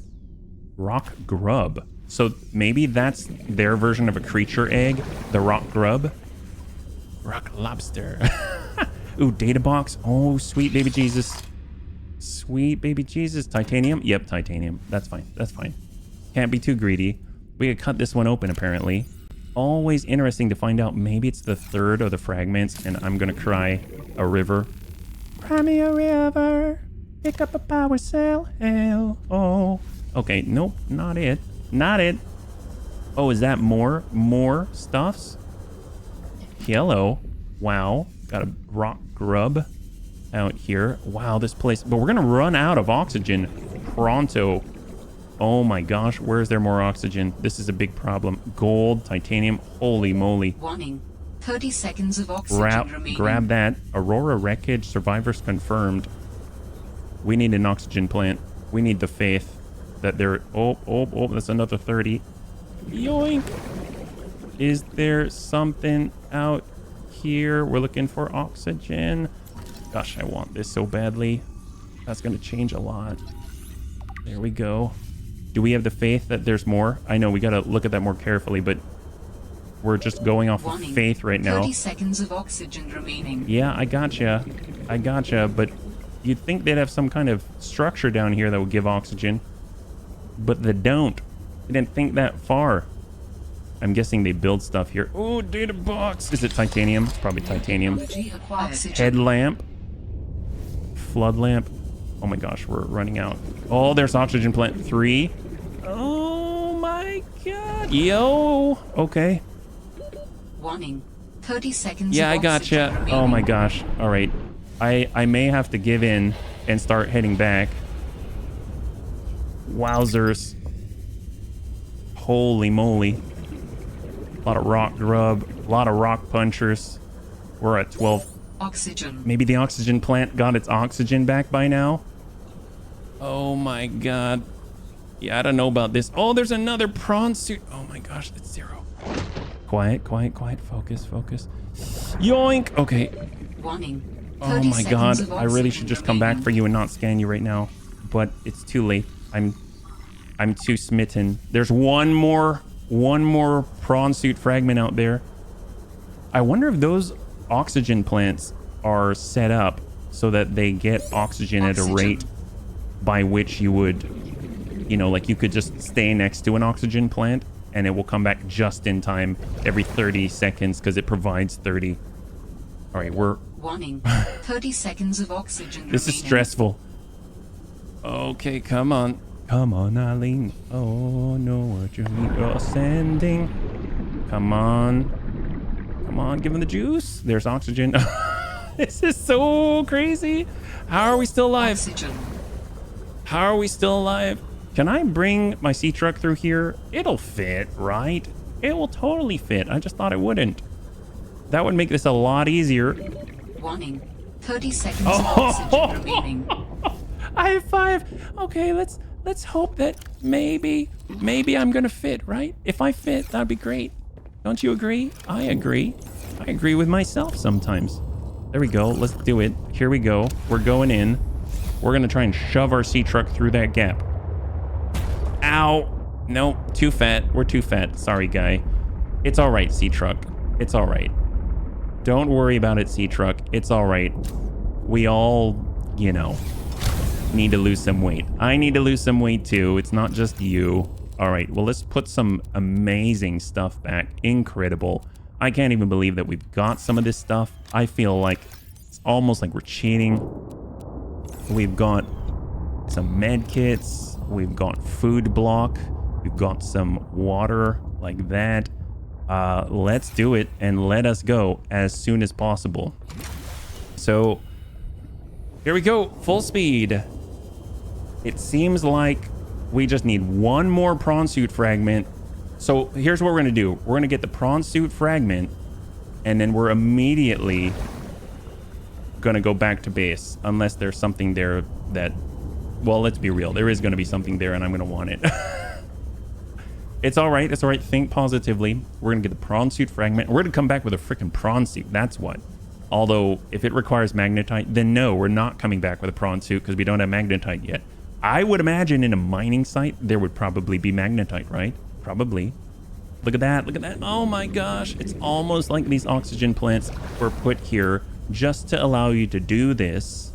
Rock grub. So maybe that's their version of a creature egg. The rock grub. Rock lobster. Ooh, data box. Oh, sweet baby Jesus. Sweet baby Jesus. Titanium. Yep, titanium. That's fine. That's fine. Can't be too greedy. We could cut this one open apparently. Always interesting to find out. Maybe it's the third of the fragments and I'm gonna cry a river. Cry me a river. Pick up a power cell. Hell. Oh. Okay, nope, not it. Not it. Oh, is that more stuffs? Hello. Wow. Got a rock grub out here. Wow, this place. But we're gonna run out of oxygen pronto. Oh my gosh, where's there more oxygen? This is a big problem. Gold, titanium, holy moly. Warning. 30 seconds of oxygen remaining. Grab that. Aurora wreckage, survivors confirmed. We need an oxygen plant. We need the faith that there... Oh, that's another 30. Yoink! Is there something out here? We're looking for oxygen. Gosh, I want this so badly. That's going to change a lot. There we go. Do we have the faith that there's more? I know we got to look at that more carefully, but we're just going off of faith right now. 30 seconds of oxygen remaining. Yeah, I gotcha. But you'd think they'd have some kind of structure down here that would give oxygen. But they don't. They didn't think that far. I'm guessing they build stuff here. Oh, data box. Is it titanium? It's probably titanium. Headlamp. Flood lamp. Oh my gosh, we're running out. Oh, there's oxygen plant 3. Oh my God. Yo. Okay. Warning. 30 seconds. Yeah, I gotcha. Remaining. Oh my gosh. All right. I may have to give in and start heading back. Wowzers. Holy moly. A lot of rock grub. A lot of rock punchers. We're at 12. Oxygen. Maybe the oxygen plant got its oxygen back by now. Oh my God. Yeah, I don't know about this. Oh, there's another prawn suit. Oh my gosh, that's 0. Quiet. Focus. Yoink. Okay. Warning. Oh my God. I really should just come back for you and not scan you right now. But it's too late. I'm too smitten. There's one more prawn suit fragment out there. I wonder if those oxygen plants are set up so that they get oxygen at a rate by which you would, you know, like you could just stay next to an oxygen plant and it will come back just in time every 30 seconds because it provides 30. All right, we're... Warning. 30 seconds of oxygen This remaining. is stressful. Okay, come on. Come on, Eileen. Oh, no, what you mean? You're ascending. Come on. Come on, give him the juice. There's oxygen. This is so crazy. How are we still alive? Oxygen. How are we still alive? Can I bring my sea truck through here? It'll fit, right? It will totally fit. I just thought it wouldn't. That would make this a lot easier. Warning. 30 seconds of oxygen remaining. High five. Okay, let's hope that maybe I'm gonna fit, right? If I fit, that'd be great. Don't you agree? I agree. I agree with myself sometimes. There we go. Let's do it. Here we go. We're going in. We're gonna try and shove our sea truck through that gap. Ow. Nope. Too fat. We're too fat. Sorry, guy. It's all right, sea truck. It's all right. Don't worry about it, sea truck. It's all right. We all, you know, need to lose some weight. I need to lose some weight too. It's not just you. All right. Well, let's put some amazing stuff back. Incredible. I can't even believe that we've got some of this stuff. I feel like it's almost like we're cheating. We've got some med kits. We've got food block. We've got some water like that. Let's do it and let us go as soon as possible. So here we go. Full speed. It seems like we just need one more prawn suit fragment. So here's what we're going to do. We're going to get the prawn suit fragment, and then we're immediately going to go back to base, unless there's something there that, well, let's be real. There is going to be something there, and I'm going to want it. It's all right. It's all right. Think positively. We're going to get the prawn suit fragment. We're going to come back with a freaking prawn suit. That's what. Although, if it requires magnetite, then no, we're not coming back with a prawn suit because we don't have magnetite yet. I would imagine in a mining site, there would probably be magnetite, right? Probably. Look at that. Look at that. Oh my gosh. It's almost like these oxygen plants were put here just to allow you to do this,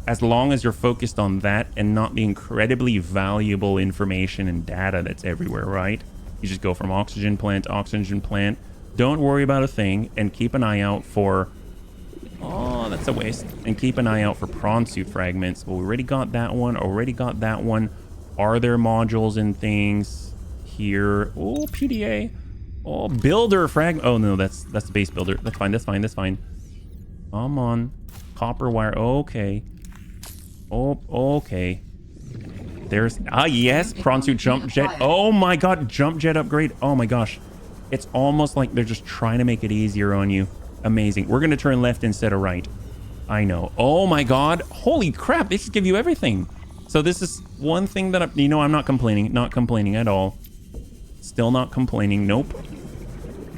as long as you're focused on that and not the incredibly valuable information and data that's everywhere, right? You just go from oxygen plant to oxygen plant. Don't worry about a thing and keep an eye out for... Oh, that's a waste. And keep an eye out for prawn suit fragments. Well, we already got that one. Already got that one. Are there modules and things here? Oh, PDA. Oh, builder fragment. Oh, no, that's the base builder. That's fine. That's fine. That's fine. Come on. Copper wire. Okay. Oh, okay. There's... Ah, yes. Prawn suit jump jet. Oh, my God. Jump jet upgrade. Oh, my gosh. It's almost like they're just trying to make it easier on you. Amazing. We're going to turn left instead of right. I know. Oh my God. Holy crap. They just give you everything. So this is one thing that I'm not complaining. Not complaining at all. Still not complaining. Nope.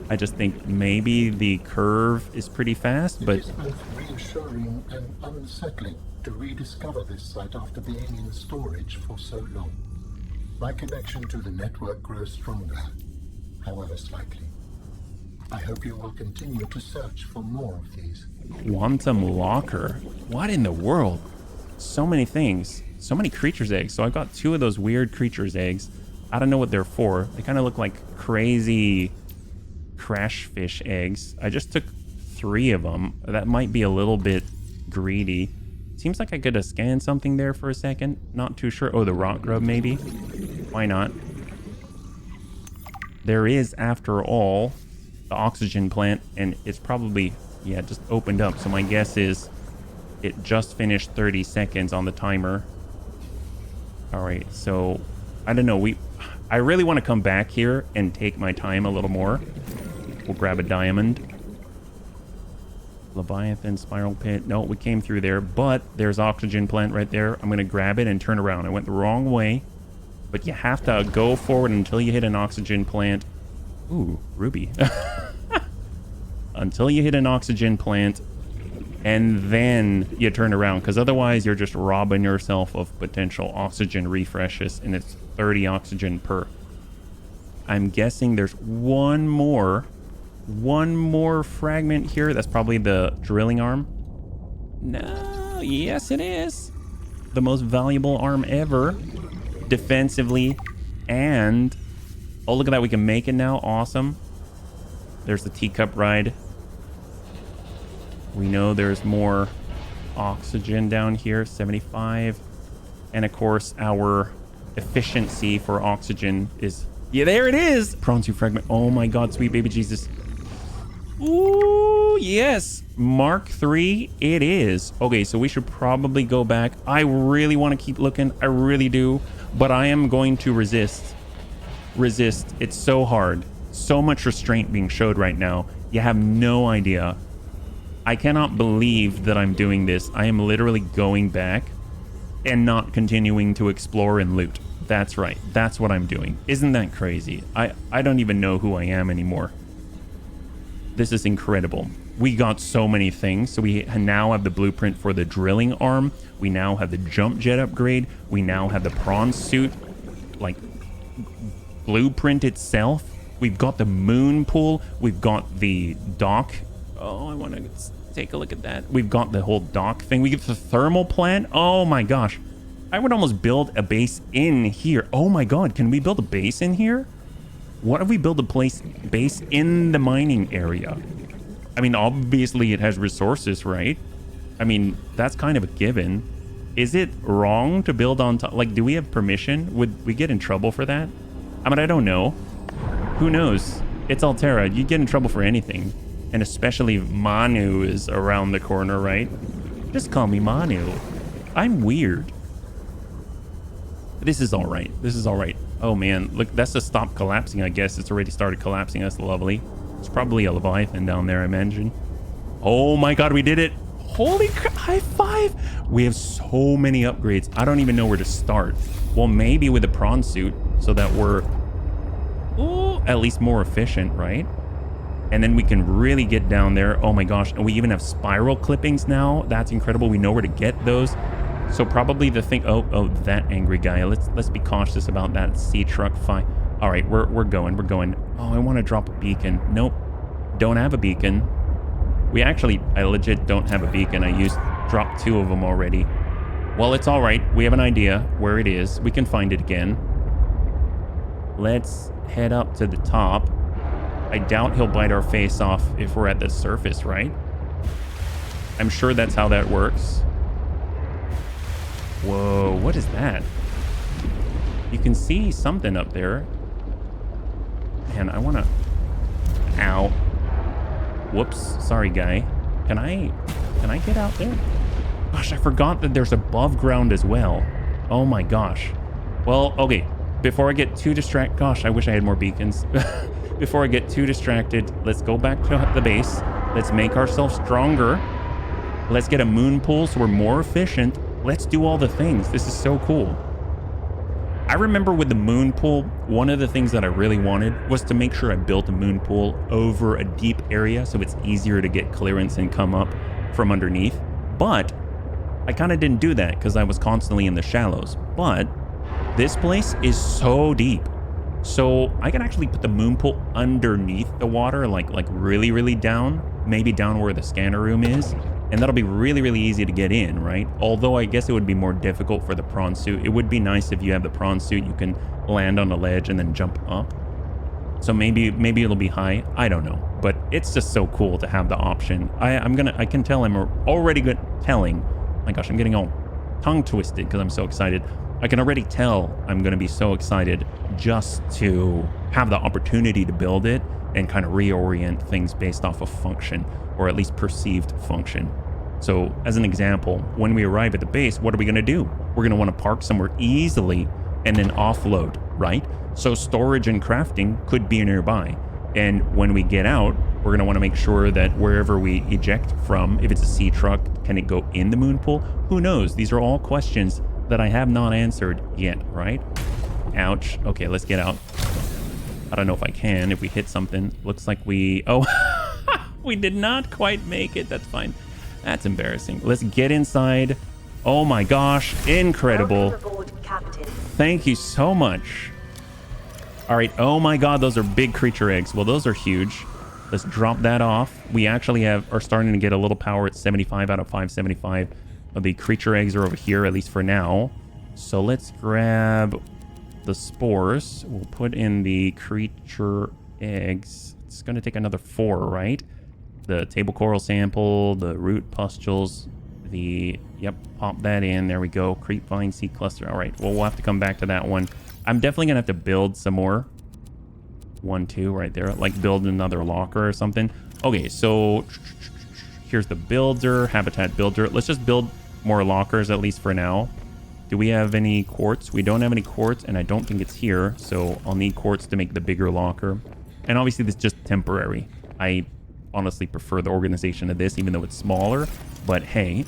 I just think maybe the curve is pretty fast, but... It is both reassuring and unsettling to rediscover this site after being in storage for so long. My connection to the network grows stronger, however slightly. I hope you will continue to search for more of these. Quantum locker. What in the world? So many things. So many creatures' eggs. So I've got 2 of those weird creatures' eggs. I don't know what they're for. They kind of look like crazy crash fish eggs. I just took 3 of them. That might be a little bit greedy. Seems like I could have scanned something there for a second. Not too sure. Oh, the rock grub maybe? Why not? There is, after all, the oxygen plant, and it's probably, yeah, just opened up. So my guess is it just finished 30 seconds on the timer. All right, so I don't know. I really want to come back here and take my time a little more. We'll grab a diamond. Leviathan, spiral pit. No, we came through there, but there's oxygen plant right there. I'm going to grab it and turn around. I went the wrong way, but you have to go forward until you hit an oxygen plant. Ooh, ruby. Until you hit an oxygen plant, and then you turn around, because otherwise you're just robbing yourself of potential oxygen refreshes, and it's 30 oxygen per. I'm guessing there's one more fragment here. That's probably the drilling arm. No, yes it is. The most valuable arm ever, defensively, and oh, look at that. We can make it now. Awesome. There's the teacup ride. We know there's more oxygen down here. 75. And of course, our efficiency for oxygen is... Yeah, there it is! Prawn suit fragment. Oh my God, sweet baby Jesus. Ooh. Ooh, yes. Mark 3 it is. Okay, so we should probably go back. I really want to keep looking. I really do. But I am going to resist. Resist. It's so hard. So much restraint being showed right now. You have no idea. I cannot believe that I'm doing this. I am literally going back and not continuing to explore and loot. That's right. That's what I'm doing. Isn't that crazy? I don't even know who I am anymore. This is incredible. We got so many things. So we now have the blueprint for the drilling arm. We now have the jump jet upgrade. We now have the prawn suit, like blueprint itself. We've got the moon pool. We've got the dock. Oh, I want to take a look at that. We've got the whole dock thing. We get the thermal plant. Oh my gosh. I would almost build a base in here. Oh my god, can we build a base in here? What if we build a base in the mining area? I mean, obviously it has resources, right? I mean, that's kind of a given. Is it wrong to build on top? Like, do we have permission? Would we get in trouble for that? I mean, I don't know. Who knows? It's Altera. You get in trouble for anything. And especially if Manu is around the corner, right? Just call me Manu. I'm weird. This is all right. This is all right. Oh, man. Look, that's to stop collapsing, I guess. It's already started collapsing. That's lovely. It's probably a Leviathan down there, I imagine. Oh, my God. We did it. Holy crap. High five. We have so many upgrades. I don't even know where to start. Well, maybe with the prawn suit so that we're at least more efficient, right? And then we can really get down there. Oh, my gosh. And we even have spiral clippings now. That's incredible. We know where to get those. So probably the thing. Oh, that angry guy. Let's be cautious about that sea truck. Fine. All right, we're going. We're going. Oh, I want to drop a beacon. Nope, don't have a beacon. I legit don't have a beacon. I dropped 2 of them already. Well, it's all right. We have an idea where it is. We can find it again. Let's head up to the top. I doubt he'll bite our face off if we're at the surface, right? I'm sure that's how that works. Whoa, what is that? You can see something up there. Man, I want to... Ow. Whoops. Sorry, guy. Can I get out there? Gosh, I forgot that there's above ground as well. Oh my gosh. Well, okay. Before I get too distracted... Gosh, I wish I had more beacons. Before I get too distracted, let's go back to the base. Let's make ourselves stronger. Let's get a moon pool so we're more efficient. Let's do all the things. This is so cool. I remember with the moon pool, one of the things that I really wanted was to make sure I built a moon pool over a deep area so it's easier to get clearance and come up from underneath. But I kind of didn't do that because I was constantly in the shallows. But this place is so deep. So I can actually put the moon pool underneath the water, like really, really down, maybe down where the scanner room is. And that'll be really, really easy to get in, right? Although I guess it would be more difficult for the prawn suit. It would be nice if you have the prawn suit, you can land on a ledge and then jump up. So maybe it'll be high. I don't know. But it's just so cool to have the option. I can tell I'm already good telling. My gosh, I'm getting all tongue twisted because I'm so excited. I can already tell I'm going to be so excited just to have the opportunity to build it and kind of reorient things based off of function, or at least perceived function. So as an example, when we arrive at the base, what are we going to do? We're going to want to park somewhere easily and then offload, right? So storage and crafting could be nearby. And when we get out, we're going to want to make sure that wherever we eject from, if it's a sea truck, can it go in the moon pool? Who knows? These are all questions that I have not answered yet, right? Ouch. Okay, let's get out. I don't know if I can, if we hit something. Looks like we... Oh, we did not quite make it. That's fine. That's embarrassing. Let's get inside. Oh my gosh. Incredible. Welcome aboard, Captain. Thank you so much. All right. Oh my God. Those are big creature eggs. Well, those are huge. Let's drop that off. We actually are starting to get a little power at 75 out of 575. The creature eggs are over here, at least for now. So let's grab the spores. We'll put in the creature eggs. It's going to take another 4, right? The table coral sample, the root pustules, yep, pop that in. There we go. Creep vine seed cluster. All right. Well, we'll have to come back to that one. I'm definitely going to have to build some more. 1, 2 right there. Like build another locker or something. Okay, so here's the builder, habitat builder. Let's just build more lockers, at least for now. Do we have any quartz? We don't have any quartz, and I don't think it's here. So I'll need quartz to make the bigger locker. And obviously, this is just temporary. I honestly prefer the organization of this, even though it's smaller. But hey,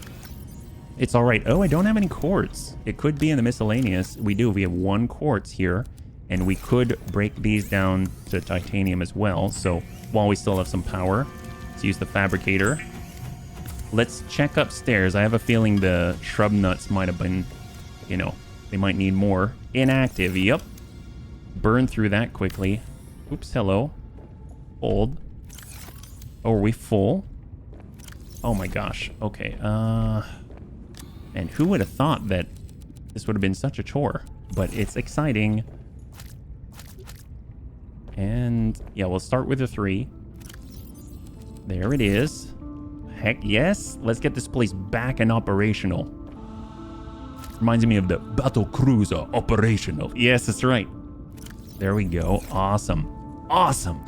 it's all right. Oh, I don't have any quartz. It could be in the miscellaneous. We do. We have 1 quartz here. And we could break these down to titanium as well. So while we still have some power, let's use the fabricator. Let's check upstairs. I have a feeling the shrub nuts might have been, you know, they might need more. Inactive. Yep. Burn through that quickly. Oops. Hello. Hold. Oh, are we full? Oh my gosh. Okay. And who would have thought that this would have been such a chore? But it's exciting. And yeah, we'll start with a 3. There it is. Heck yes. Let's get this place back and operational. Reminds me of the battle cruiser operational. Yes, that's right. There we go. Awesome. Awesome.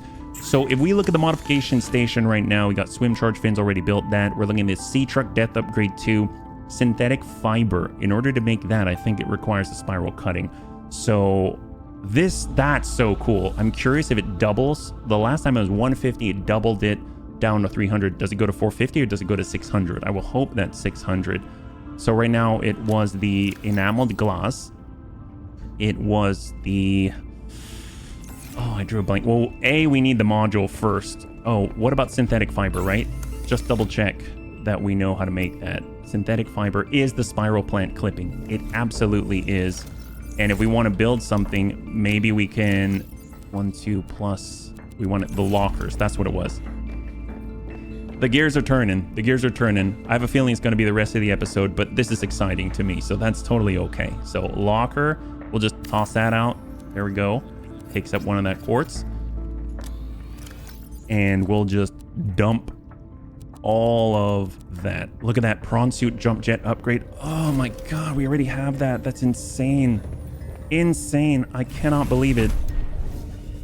So if we look at the modification station right now, we got swim charge fins already built. That we're looking at this sea truck death upgrade 2, synthetic fiber. In order to make that, I think it requires the spiral cutting. So that's so cool. I'm curious if it doubles. The last time it was 150, it doubled it down to 300. Does it go to 450 or does it go to 600? I will hope that's 600. So right now it was the enameled glass. It was the... Oh, I drew a blank. Well, we need the module first. Oh, what about synthetic fiber, right? Just double check that we know how to make that. Synthetic fiber is the spiral plant clipping. It absolutely is. And if we want to build something, maybe we can 1, 2 plus. We want the lockers. That's what it was. The gears are turning. The gears are turning. I have a feeling it's going to be the rest of the episode, but this is exciting to me, so that's totally okay. So locker, we'll just toss that out. There we go. Takes up one of that quartz. And we'll just dump all of that. Look at that prawn suit jump jet upgrade. Oh my god, we already have that. That's insane. Insane. I cannot believe it.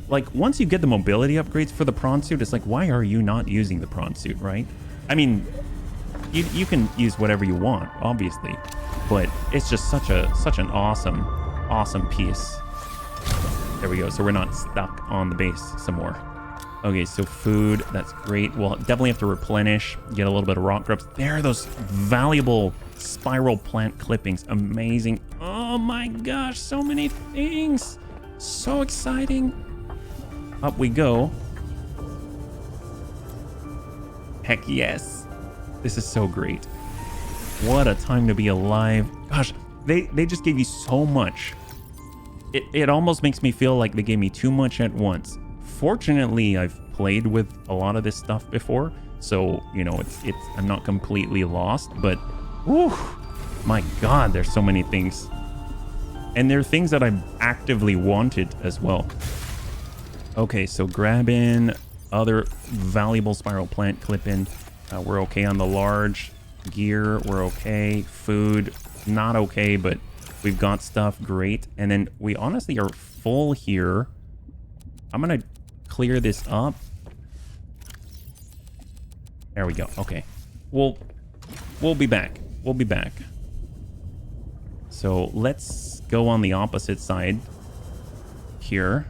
Like, once you get the mobility upgrades for the prawn suit, it's like, why are you not using the prawn suit, right? I mean, you can use whatever you want, obviously, but it's just such an awesome piece. There we go. So we're not stuck on the base some more. Okay, so food, that's great. We'll definitely have to replenish, get a little bit of rock grubs. There are those valuable spiral plant clippings. Amazing. Oh my gosh, so many things. So exciting. Up we go. Heck yes. This is so great. What a time to be alive. Gosh, they just gave you so much. It almost makes me feel like they gave me too much at once. Fortunately, I've played with a lot of this stuff before, so you know I'm not completely lost. But, whew, my God, there's so many things, and there are things that I've actively wanted as well. Okay, so grab in other valuable spiral plant clip in. We're okay on the large gear. We're okay. Food, not okay, but we've got stuff. Great. And then we honestly are full here. I'm gonna clear this up. There we go. Okay. We'll be back. We'll be back. So let's go on the opposite side here.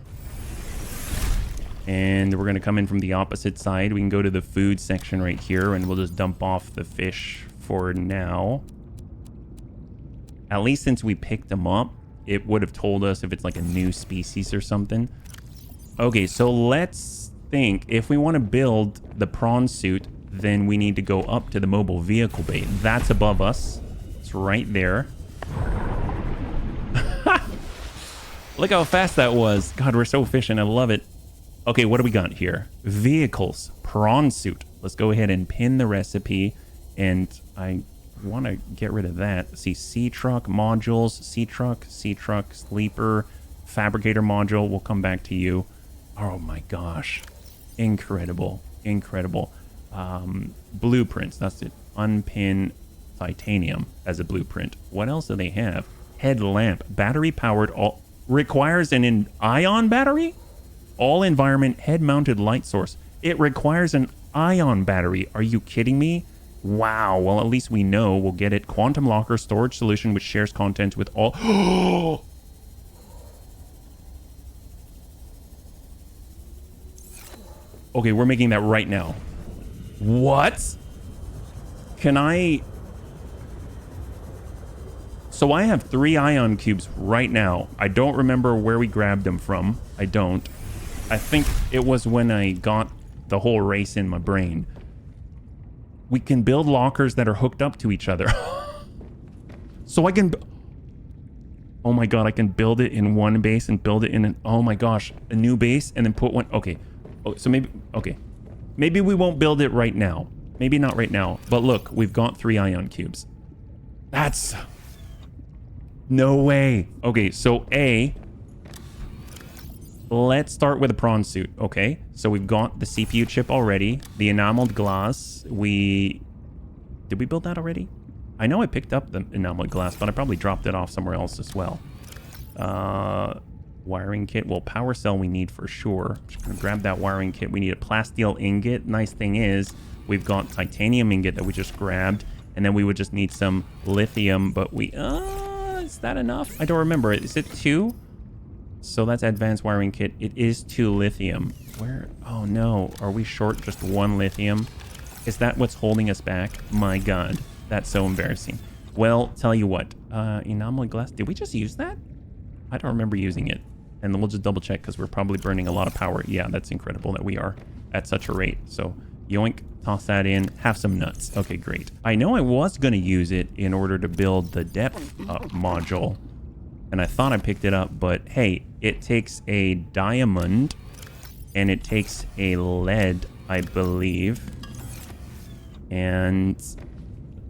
And we're going to come in from the opposite side. We can go to the food section right here, and we'll just dump off the fish for now. At least since we picked them up, it would have told us if it's like a new species or something. Okay, so let's think. If we want to build the prawn suit, then we need to go up to the mobile vehicle bay. That's above us. It's right there. Look how fast that was. God, we're so efficient. I love it. Okay, what do we got here? Vehicles, prawn suit. Let's go ahead and pin the recipe. And I want to get rid of that. See, sea truck modules, sea truck, sleeper, fabricator module. We'll come back to you. Oh my gosh. Incredible. Incredible. Blueprints. That's it. Unpin titanium as a blueprint. What else do they have? Headlamp. Battery powered. All requires an ion battery? All environment head-mounted light source. It requires an ion battery. Are you kidding me? Wow. Well, at least we know we'll get it. Quantum locker storage solution which shares contents with all. Okay, we're making that right now. What? Can I... So I have 3 ion cubes right now. I don't remember where we grabbed them from. I don't. I think it was when I got the whole race in my brain. We can build lockers that are hooked up to each other. So I can... Oh my god, I can build it in one base and build it in an... Oh my gosh, a new base and then put one... Okay. Oh, so maybe... Okay. Maybe we won't build it right now. Maybe not right now. But look, we've got 3 ion cubes. That's... No way. Okay, so A... Let's start with a prawn suit. Okay, so we've got the CPU chip already. The enameled glass. Did we build that already? I know I picked up the enameled glass, but I probably dropped it off somewhere else as well. Wiring kit. Well, power cell we need for sure. Just gonna grab that wiring kit. We need a plasteel ingot. Nice thing is we've got titanium ingot that we just grabbed, and then we would just need some lithium, but we... is that enough? I don't remember. Is it 2? So that's advanced wiring kit. It is 2 lithium. Where? Oh no. Are we short just 1 lithium? Is that what's holding us back? My god. That's so embarrassing. Well, tell you what. Enameled glass. Did we just use that? I don't remember using it. And then we'll just double check because we're probably burning a lot of power. Yeah, that's incredible that we are at such a rate. So yoink, toss that in, have some nuts. Okay, great. I know I was going to use it in order to build the depth module. And I thought I picked it up, but hey, it takes a diamond and it takes a lead, I believe. And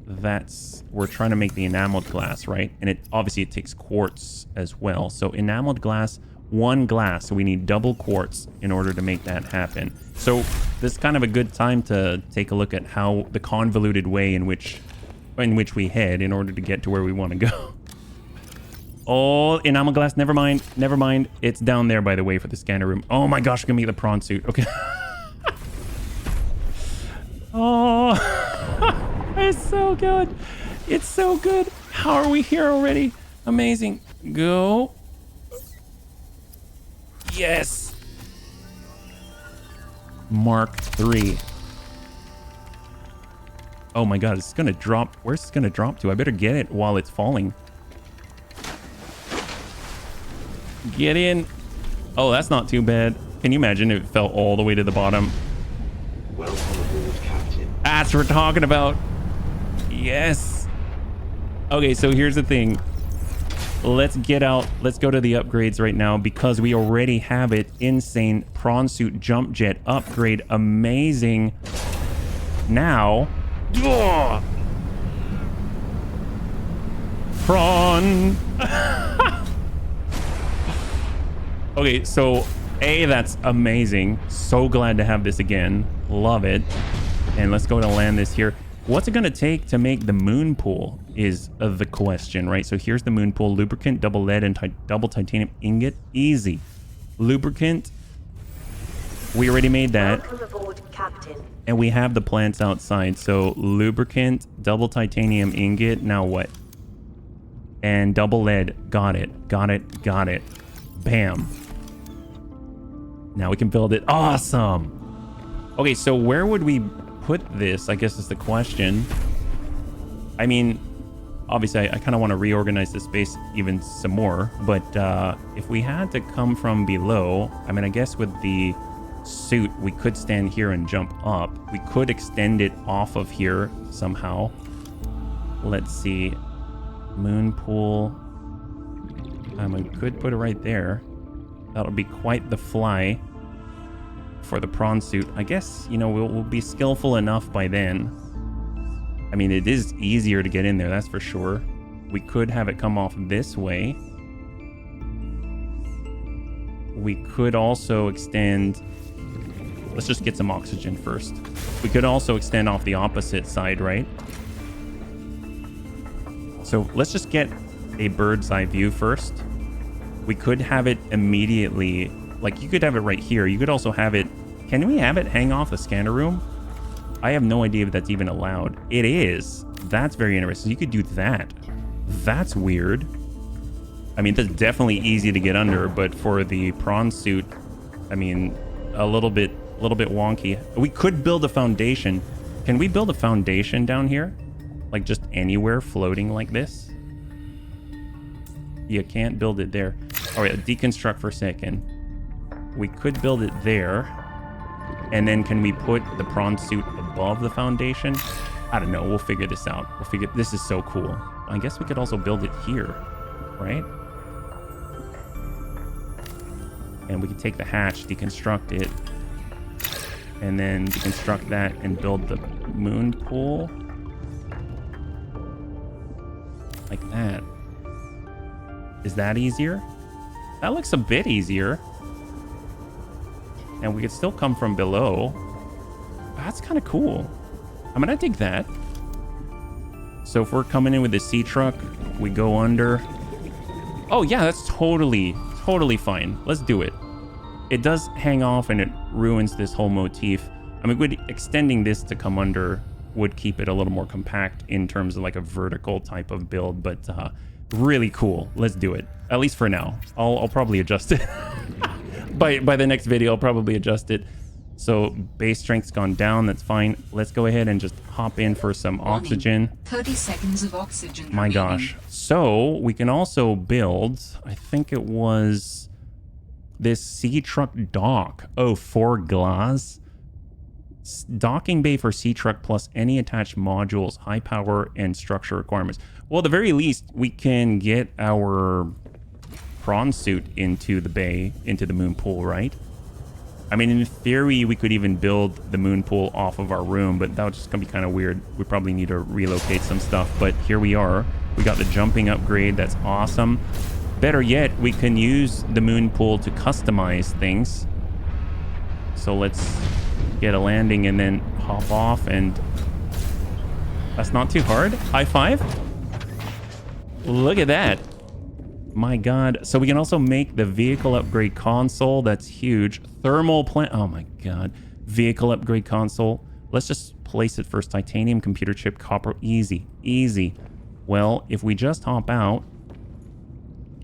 that's... We're trying to make the enameled glass, right? And it obviously it takes quartz as well. So enameled glass, 1 glass. So we need double quartz in order to make that happen. So this is kind of a good time to take a look at how the convoluted way in which we head in order to get to where we want to go. Oh, enamel glass. Never mind. Never mind. It's down there, by the way, for the scanner room. Oh my gosh, gonna be the prawn suit. Okay. Oh, it's so good. It's so good. How are we here already? Amazing. Go. Yes. Mark 3. Oh my god, it's gonna drop. Where's it gonna drop to? I better get it while it's falling. Get in. Oh, that's not too bad. Can you imagine if it fell all the way to the bottom? Welcome aboard, Captain. That's what we're talking about. Yes. Okay, so here's the thing. Let's get out. Let's go to the upgrades right now because we already have it. Insane prawn suit jump jet upgrade. Amazing. Now. Ugh. Prawn. Okay, so A, that's amazing. So glad to have this again. Love it. And let's go to land this here. What's it going to take to make the moon pool is the question, right? So here's the moon pool. Lubricant, double lead, and double titanium ingot. Easy. Lubricant. We already made that. Welcome aboard, Captain. And we have the plants outside. So lubricant, double titanium ingot. Now what? And double lead. Got it. Got it. Got it. Bam. Now we can build it. Awesome. Okay, so where would we put this? I guess is the question. I mean, obviously, I kind of want to reorganize the space even some more. But if we had to come from below, I mean, I guess with the suit, we could stand here and jump up. We could extend it off of here somehow. Let's see. Moon pool. We could put it right there. That'll be quite the fly for the prawn suit. I guess, you know, we'll be skillful enough by then. I mean, it is easier to get in there, that's for sure. We could have it come off this way. We could also extend... Let's just get some oxygen first. We could also extend off the opposite side, right? So let's just get a bird's eye view first. We could have it immediately, like you could have it right here. You could also have it, can we have it hang off the scanner room? I have no idea if that's even allowed. It is. That's very interesting. You could do that. That's weird. I mean, that's definitely easy to get under, but for the prawn suit, I mean, a little bit wonky. We could build a foundation. Can we build a foundation down here? Like just anywhere floating like this? You can't build it there. All right, deconstruct for a second. We could build it there. And then can we put the prawn suit above the foundation? I don't know. We'll figure this out. This is so cool. I guess we could also build it here, right? And we can take the hatch, deconstruct it, and then deconstruct that and build the moon pool. Like that. Is that easier? That looks a bit easier. And we could still come from below. That's kind of cool. I mean, I dig that. So if we're coming in with the sea truck, we go under. Oh yeah, that's totally fine. Let's do it. It does hang off and it ruins this whole motif. I mean, extending this to come under would keep it a little more compact in terms of like a vertical type of build, but really cool. Let's do it. At least for now. I'll probably adjust it. by the next video, I'll probably adjust it. So base strength's gone down. That's fine. Let's go ahead and just hop in for some oxygen. 30 seconds of oxygen My remaining. gosh. So we can also build, I think it was this sea truck dock. Oh, 4 glass. Docking bay for sea truck plus any attached modules, high power and structure requirements. Well, at the very least, we can get our prawn suit into the bay, into the moon pool, right? I mean, in theory, we could even build the moon pool off of our room, but that was just gonna be kind of weird. We probably need to relocate some stuff, but here we are. We got the jumping upgrade. That's awesome. Better yet, we can use the moon pool to customize things. So let's get a landing and then hop off, and that's not too hard. High five. Look at that. My god. So we can also make the vehicle upgrade console. That's huge. Thermal plant. Oh my god. Vehicle upgrade console. Let's just place it first. Titanium, computer chip, copper. Easy. Easy. Well, if we just hop out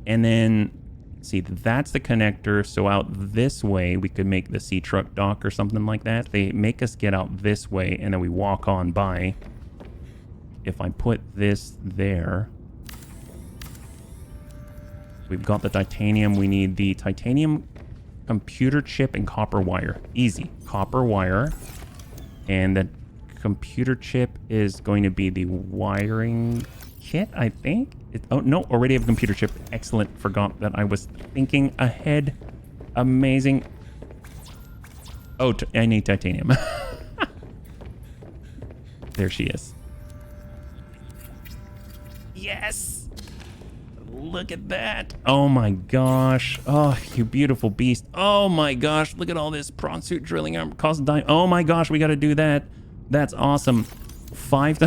and then see, that's the connector. So out this way, we could make the sea truck dock or something like that. They make us get out this way and then we walk on by. If I put this there, we've got the titanium. We need the titanium computer chip and copper wire. Easy. Copper wire. And the computer chip is going to be the wiring kit, I think. Oh, no. Already have a computer chip. Excellent. Forgot that I was thinking ahead. Amazing. Oh, I need titanium. There she is. Yes. Look at that. Oh my gosh. Oh, you beautiful beast. Oh my gosh. Look at all this prawn suit drilling arm cost dime. Oh my gosh, we got to do that. That's awesome. 5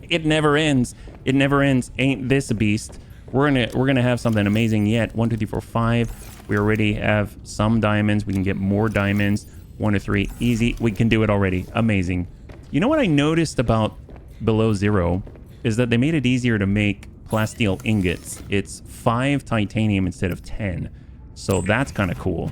It never ends. It never ends. Ain't this a beast? We're gonna have something amazing yet. 1, 2, 3, 4, 5. We already have some diamonds. We can get more diamonds. 1 to 3. Easy. We can do it already. Amazing. You know what I noticed about Below Zero is that they made it easier to make plasteel ingots. It's 5 titanium instead of 10. So that's kind of cool.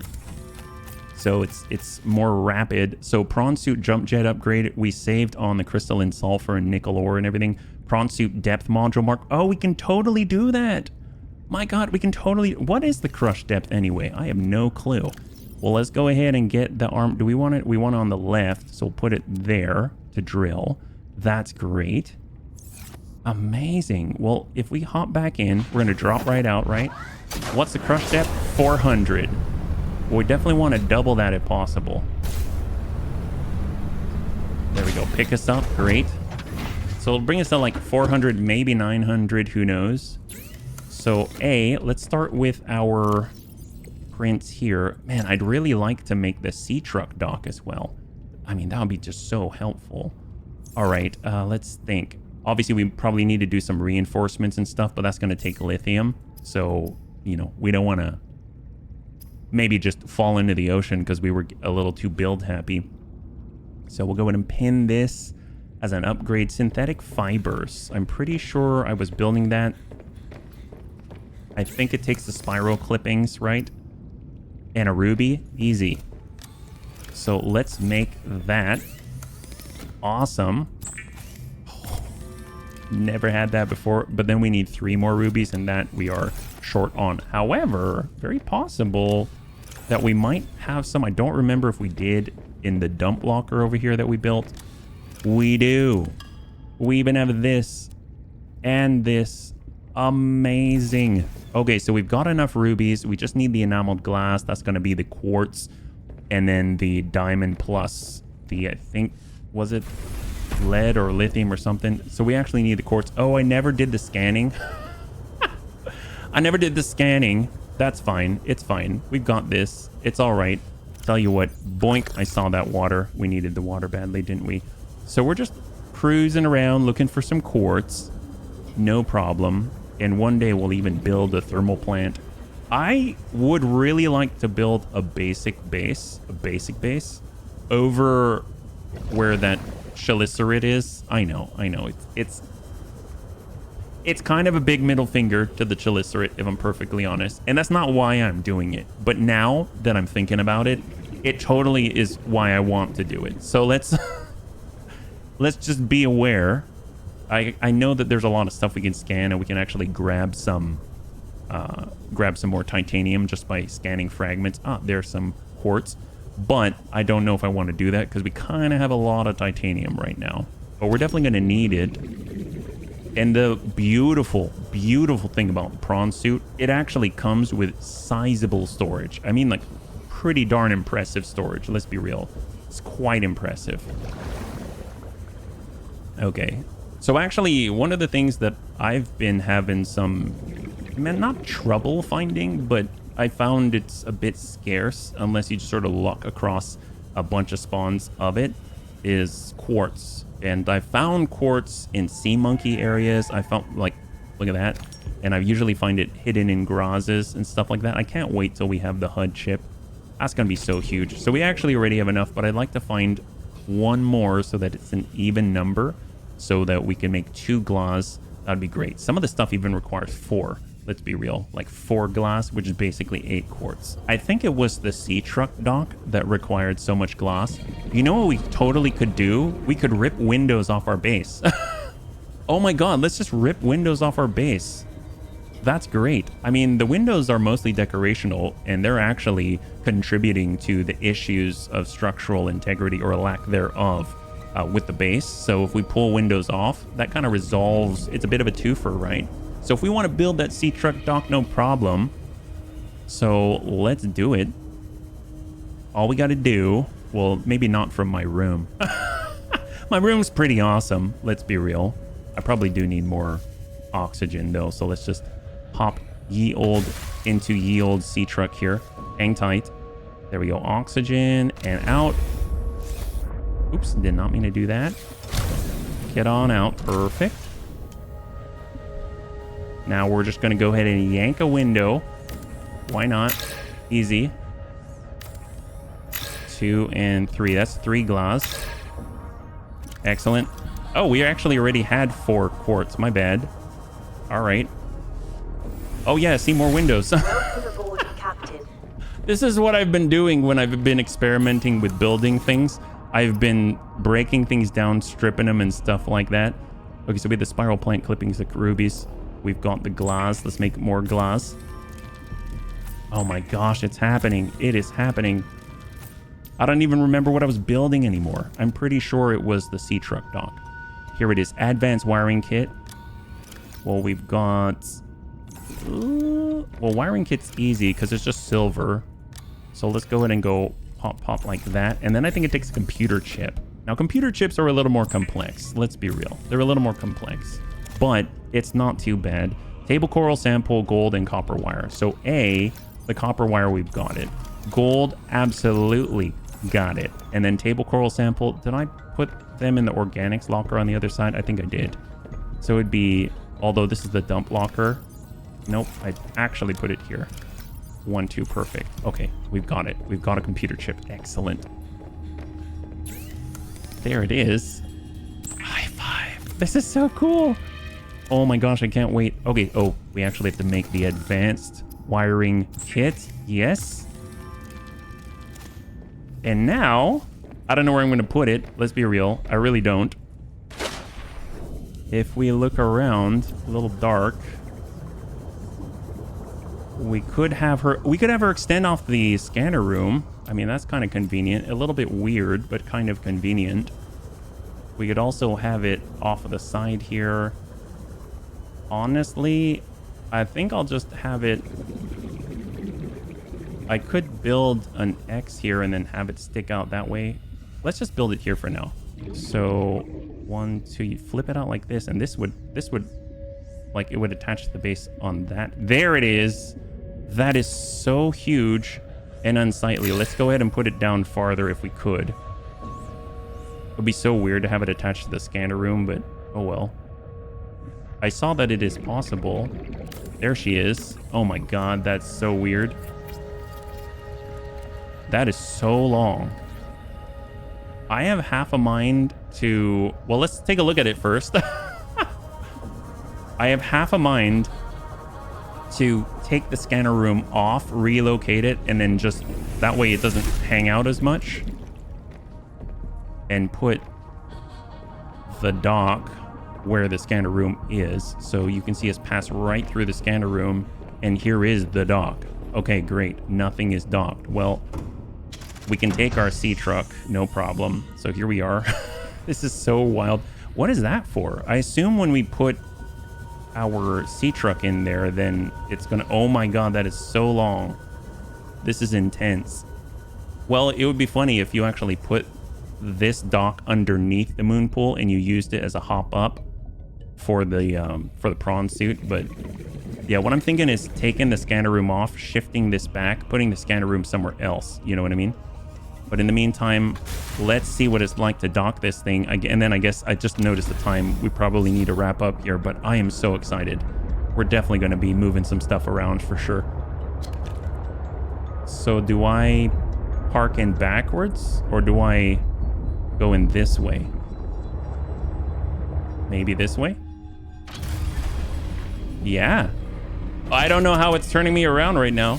So it's more rapid. So prawn suit jump jet upgrade. We saved on the crystalline sulfur and nickel ore and everything. Prawn suit depth module mark. Oh, we can totally do that. My god, we can totally. What is the crush depth anyway? I have no clue. Well, let's go ahead and get the arm. Do we want it? We want it on the left. So we'll put it there to drill. That's great. Amazing. Well, if we hop back in, we're going to drop right out, right? What's the crush depth? 400. Well, we definitely want to double that if possible. There we go. Pick us up. Great. So it'll bring us to like 400, maybe 900. Who knows? So let's start with our prints here. Man, I'd really like to make the sea truck dock as well. I mean, that would be just so helpful. All right. Let's think. Obviously, we probably need to do some reinforcements and stuff, but that's going to take lithium. So, you know, we don't want to maybe just fall into the ocean because we were a little too build happy. So we'll go ahead and pin this as an upgrade. Synthetic fibers. I'm pretty sure I was building that. I think it takes the spiral clippings, right? And a ruby. Easy. So let's make that. Awesome. Never had that before, but then we need 3 more rubies, and that we are short on. However, very possible that we might have some. I don't remember if we did in the dump locker over here that we built. We do. We even have this and this. Amazing. Okay, so we've got enough rubies. We just need the enameled glass. That's going to be the quartz, and then the diamond plus the, I think, was it lead or lithium or something? So we actually need the quartz. Oh, I never did the scanning. I never did the scanning. That's fine. It's fine. We've got this. It's all right. Tell you what, boink, I saw that water. We needed the water badly, didn't we? So we're just cruising around looking for some quartz. No problem. And one day we'll even build a thermal plant. I would really like to build a basic base over where that chalicerate is. I know. It's kind of a big middle finger to the chalicerate, if I'm perfectly honest. And that's not why I'm doing it. But now that I'm thinking about it, it totally is why I want to do it. So let's just be aware. I know that there's a lot of stuff we can scan, and we can actually grab some more titanium just by scanning fragments. There's some quartz. But I don't know if I want to do that because we kind of have a lot of titanium right now. But we're definitely going to need it. And the beautiful, beautiful thing about the prawn suit, it actually comes with sizable storage. I mean, like, pretty darn impressive storage. Let's be real. It's quite impressive. Okay. So actually, one of the things that I've been having some, not trouble finding, but I found it's a bit scarce unless you just sort of luck across a bunch of spawns of it, is quartz. And I found quartz in sea monkey areas. I found, like, look at that. And I usually find it hidden in grazes and stuff like that. I can't wait till we have the HUD chip. That's going to be so huge. So we actually already have enough, but I'd like to find one more so that it's an even number so that we can make 2 glass. That'd be great. Some of the stuff even requires 4. Let's be real, like 4 glass, which is basically 8 quartz. I think it was the sea truck dock that required so much glass. You know what we totally could do? We could rip windows off our base. Oh my god, let's just rip windows off our base. That's great. I mean, the windows are mostly decorational, and they're actually contributing to the issues of structural integrity or lack thereof with the base. So if we pull windows off, that kind of resolves. It's a bit of a twofer, right? So if we want to build that sea truck dock, no problem. So let's do it. All we got to do, well, maybe not from my room. My room's pretty awesome. Let's be real. I probably do need more oxygen though. So let's just hop ye old into ye old sea truck here. Hang tight. There we go. Oxygen and out. Oops, did not mean to do that. Get on out. Perfect. Now we're just going to go ahead and yank a window. Why not? Easy. 2 and 3. That's 3 glass. Excellent. Oh, we actually already had 4 quartz. My bad. All right. Oh, yeah. See more windows. This is what I've been doing when I've been experimenting with building things. I've been breaking things down, stripping them and stuff like that. Okay, so we have the spiral plant clippings, the rubies. We've got the glass. Let's make more glass. Oh my gosh, it's happening. It is happening. I don't even remember what I was building anymore. I'm pretty sure it was the sea truck dock. Here it is. Advanced wiring kit. Well, we've got... well, wiring kit's easy because it's just silver. So let's go ahead and go pop, pop like that. And then I think it takes a computer chip. Now, computer chips are a little more complex. Let's be real. They're a little more complex. But it's not too bad. Table coral sample, gold, and copper wire. So A, the copper wire, we've got it. Gold, absolutely got it. And then table coral sample, did I put them in the organics locker on the other side? I think I did. So it'd be, although this is the dump locker. Nope, I actually put it here. 1, 2, perfect. Okay, we've got it. We've got a computer chip. Excellent. There it is. High five. This is so cool. Oh my gosh, I can't wait. Okay, oh, we actually have to make the advanced wiring kit. Yes. And now, I don't know where I'm going to put it. Let's be real. I really don't. If we look around, a little dark. We could have her extend off the scanner room. I mean, that's kind of convenient. A little bit weird, but kind of convenient. We could also have it off of the side here. Honestly, I think I'll just have it... I could build an X here and then have it stick out that way. Let's just build it here for now. So, 1, 2, you flip it out like this, and this would, like, it would attach to the base on that. There it is. That is so huge and unsightly. Let's go ahead and put it down farther if we could. It would be so weird to have it attached to the scanner room, but oh well. I saw that it is possible. There she is. Oh my god, that's so weird. That is so long. I have half a mind to... Well, let's take a look at it first. I have half a mind to take the scanner room off, relocate it, and then just... That way it doesn't hang out as much. And put the dock where the scanner room is. So you can see us pass right through the scanner room. And here is the dock. Okay, great. Nothing is docked. Well... We can take our sea truck, no problem. So here we are. This is so wild. What is that for? I assume when we put our sea truck in there, then it's gonna... Oh my god, that is so long. This is intense. Well, it would be funny if you actually put this dock underneath the moon pool and you used it as a hop up for the prawn suit. But yeah, what I'm thinking is taking the scanner room off, shifting this back, putting the scanner room somewhere else. You know what I mean? But in the meantime, let's see what it's like to dock this thing. And then I guess I just noticed the time. We probably need to wrap up here, but I am so excited. We're definitely going to be moving some stuff around for sure. So do I park in backwards or do I go in this way? Maybe this way? Yeah. I don't know how it's turning me around right now.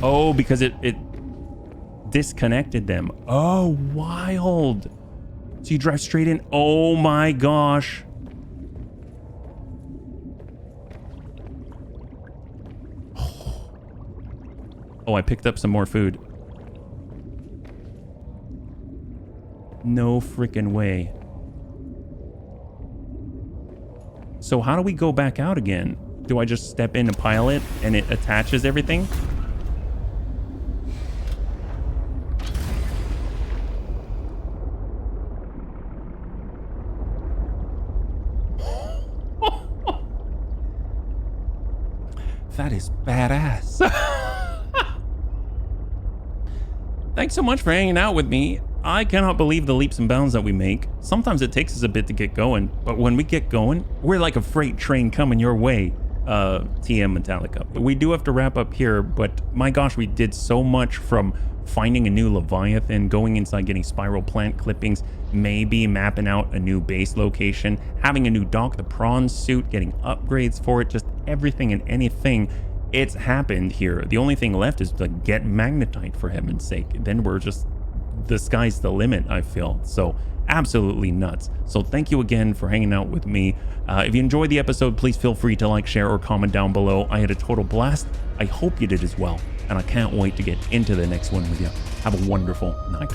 Oh, because it disconnected them. Oh, wild. So you drive straight in. Oh my gosh. Oh, I picked up some more food. No freaking way. So how do we go back out again? Do I just step in and pile it and it attaches everything? That is badass. Thanks so much for hanging out with me. I cannot believe the leaps and bounds that we make. Sometimes it takes us a bit to get going, but when we get going, we're like a freight train coming your way, TM Metallica. We do have to wrap up here, but my gosh, we did so much from finding a new Leviathan, going inside, getting spiral plant clippings, maybe mapping out a new base location, having a new dock, the prawn suit, getting upgrades for it, just everything and anything. It's happened here. The only thing left is to get magnetite, for heaven's sake. Then we're just... the sky's the limit, I feel. So absolutely nuts. So thank you again for hanging out with me. If you enjoyed the episode, please feel free to like, share, or comment down below. I had a total blast. I hope you did as well. And I can't wait to get into the next one with you. Have a wonderful night.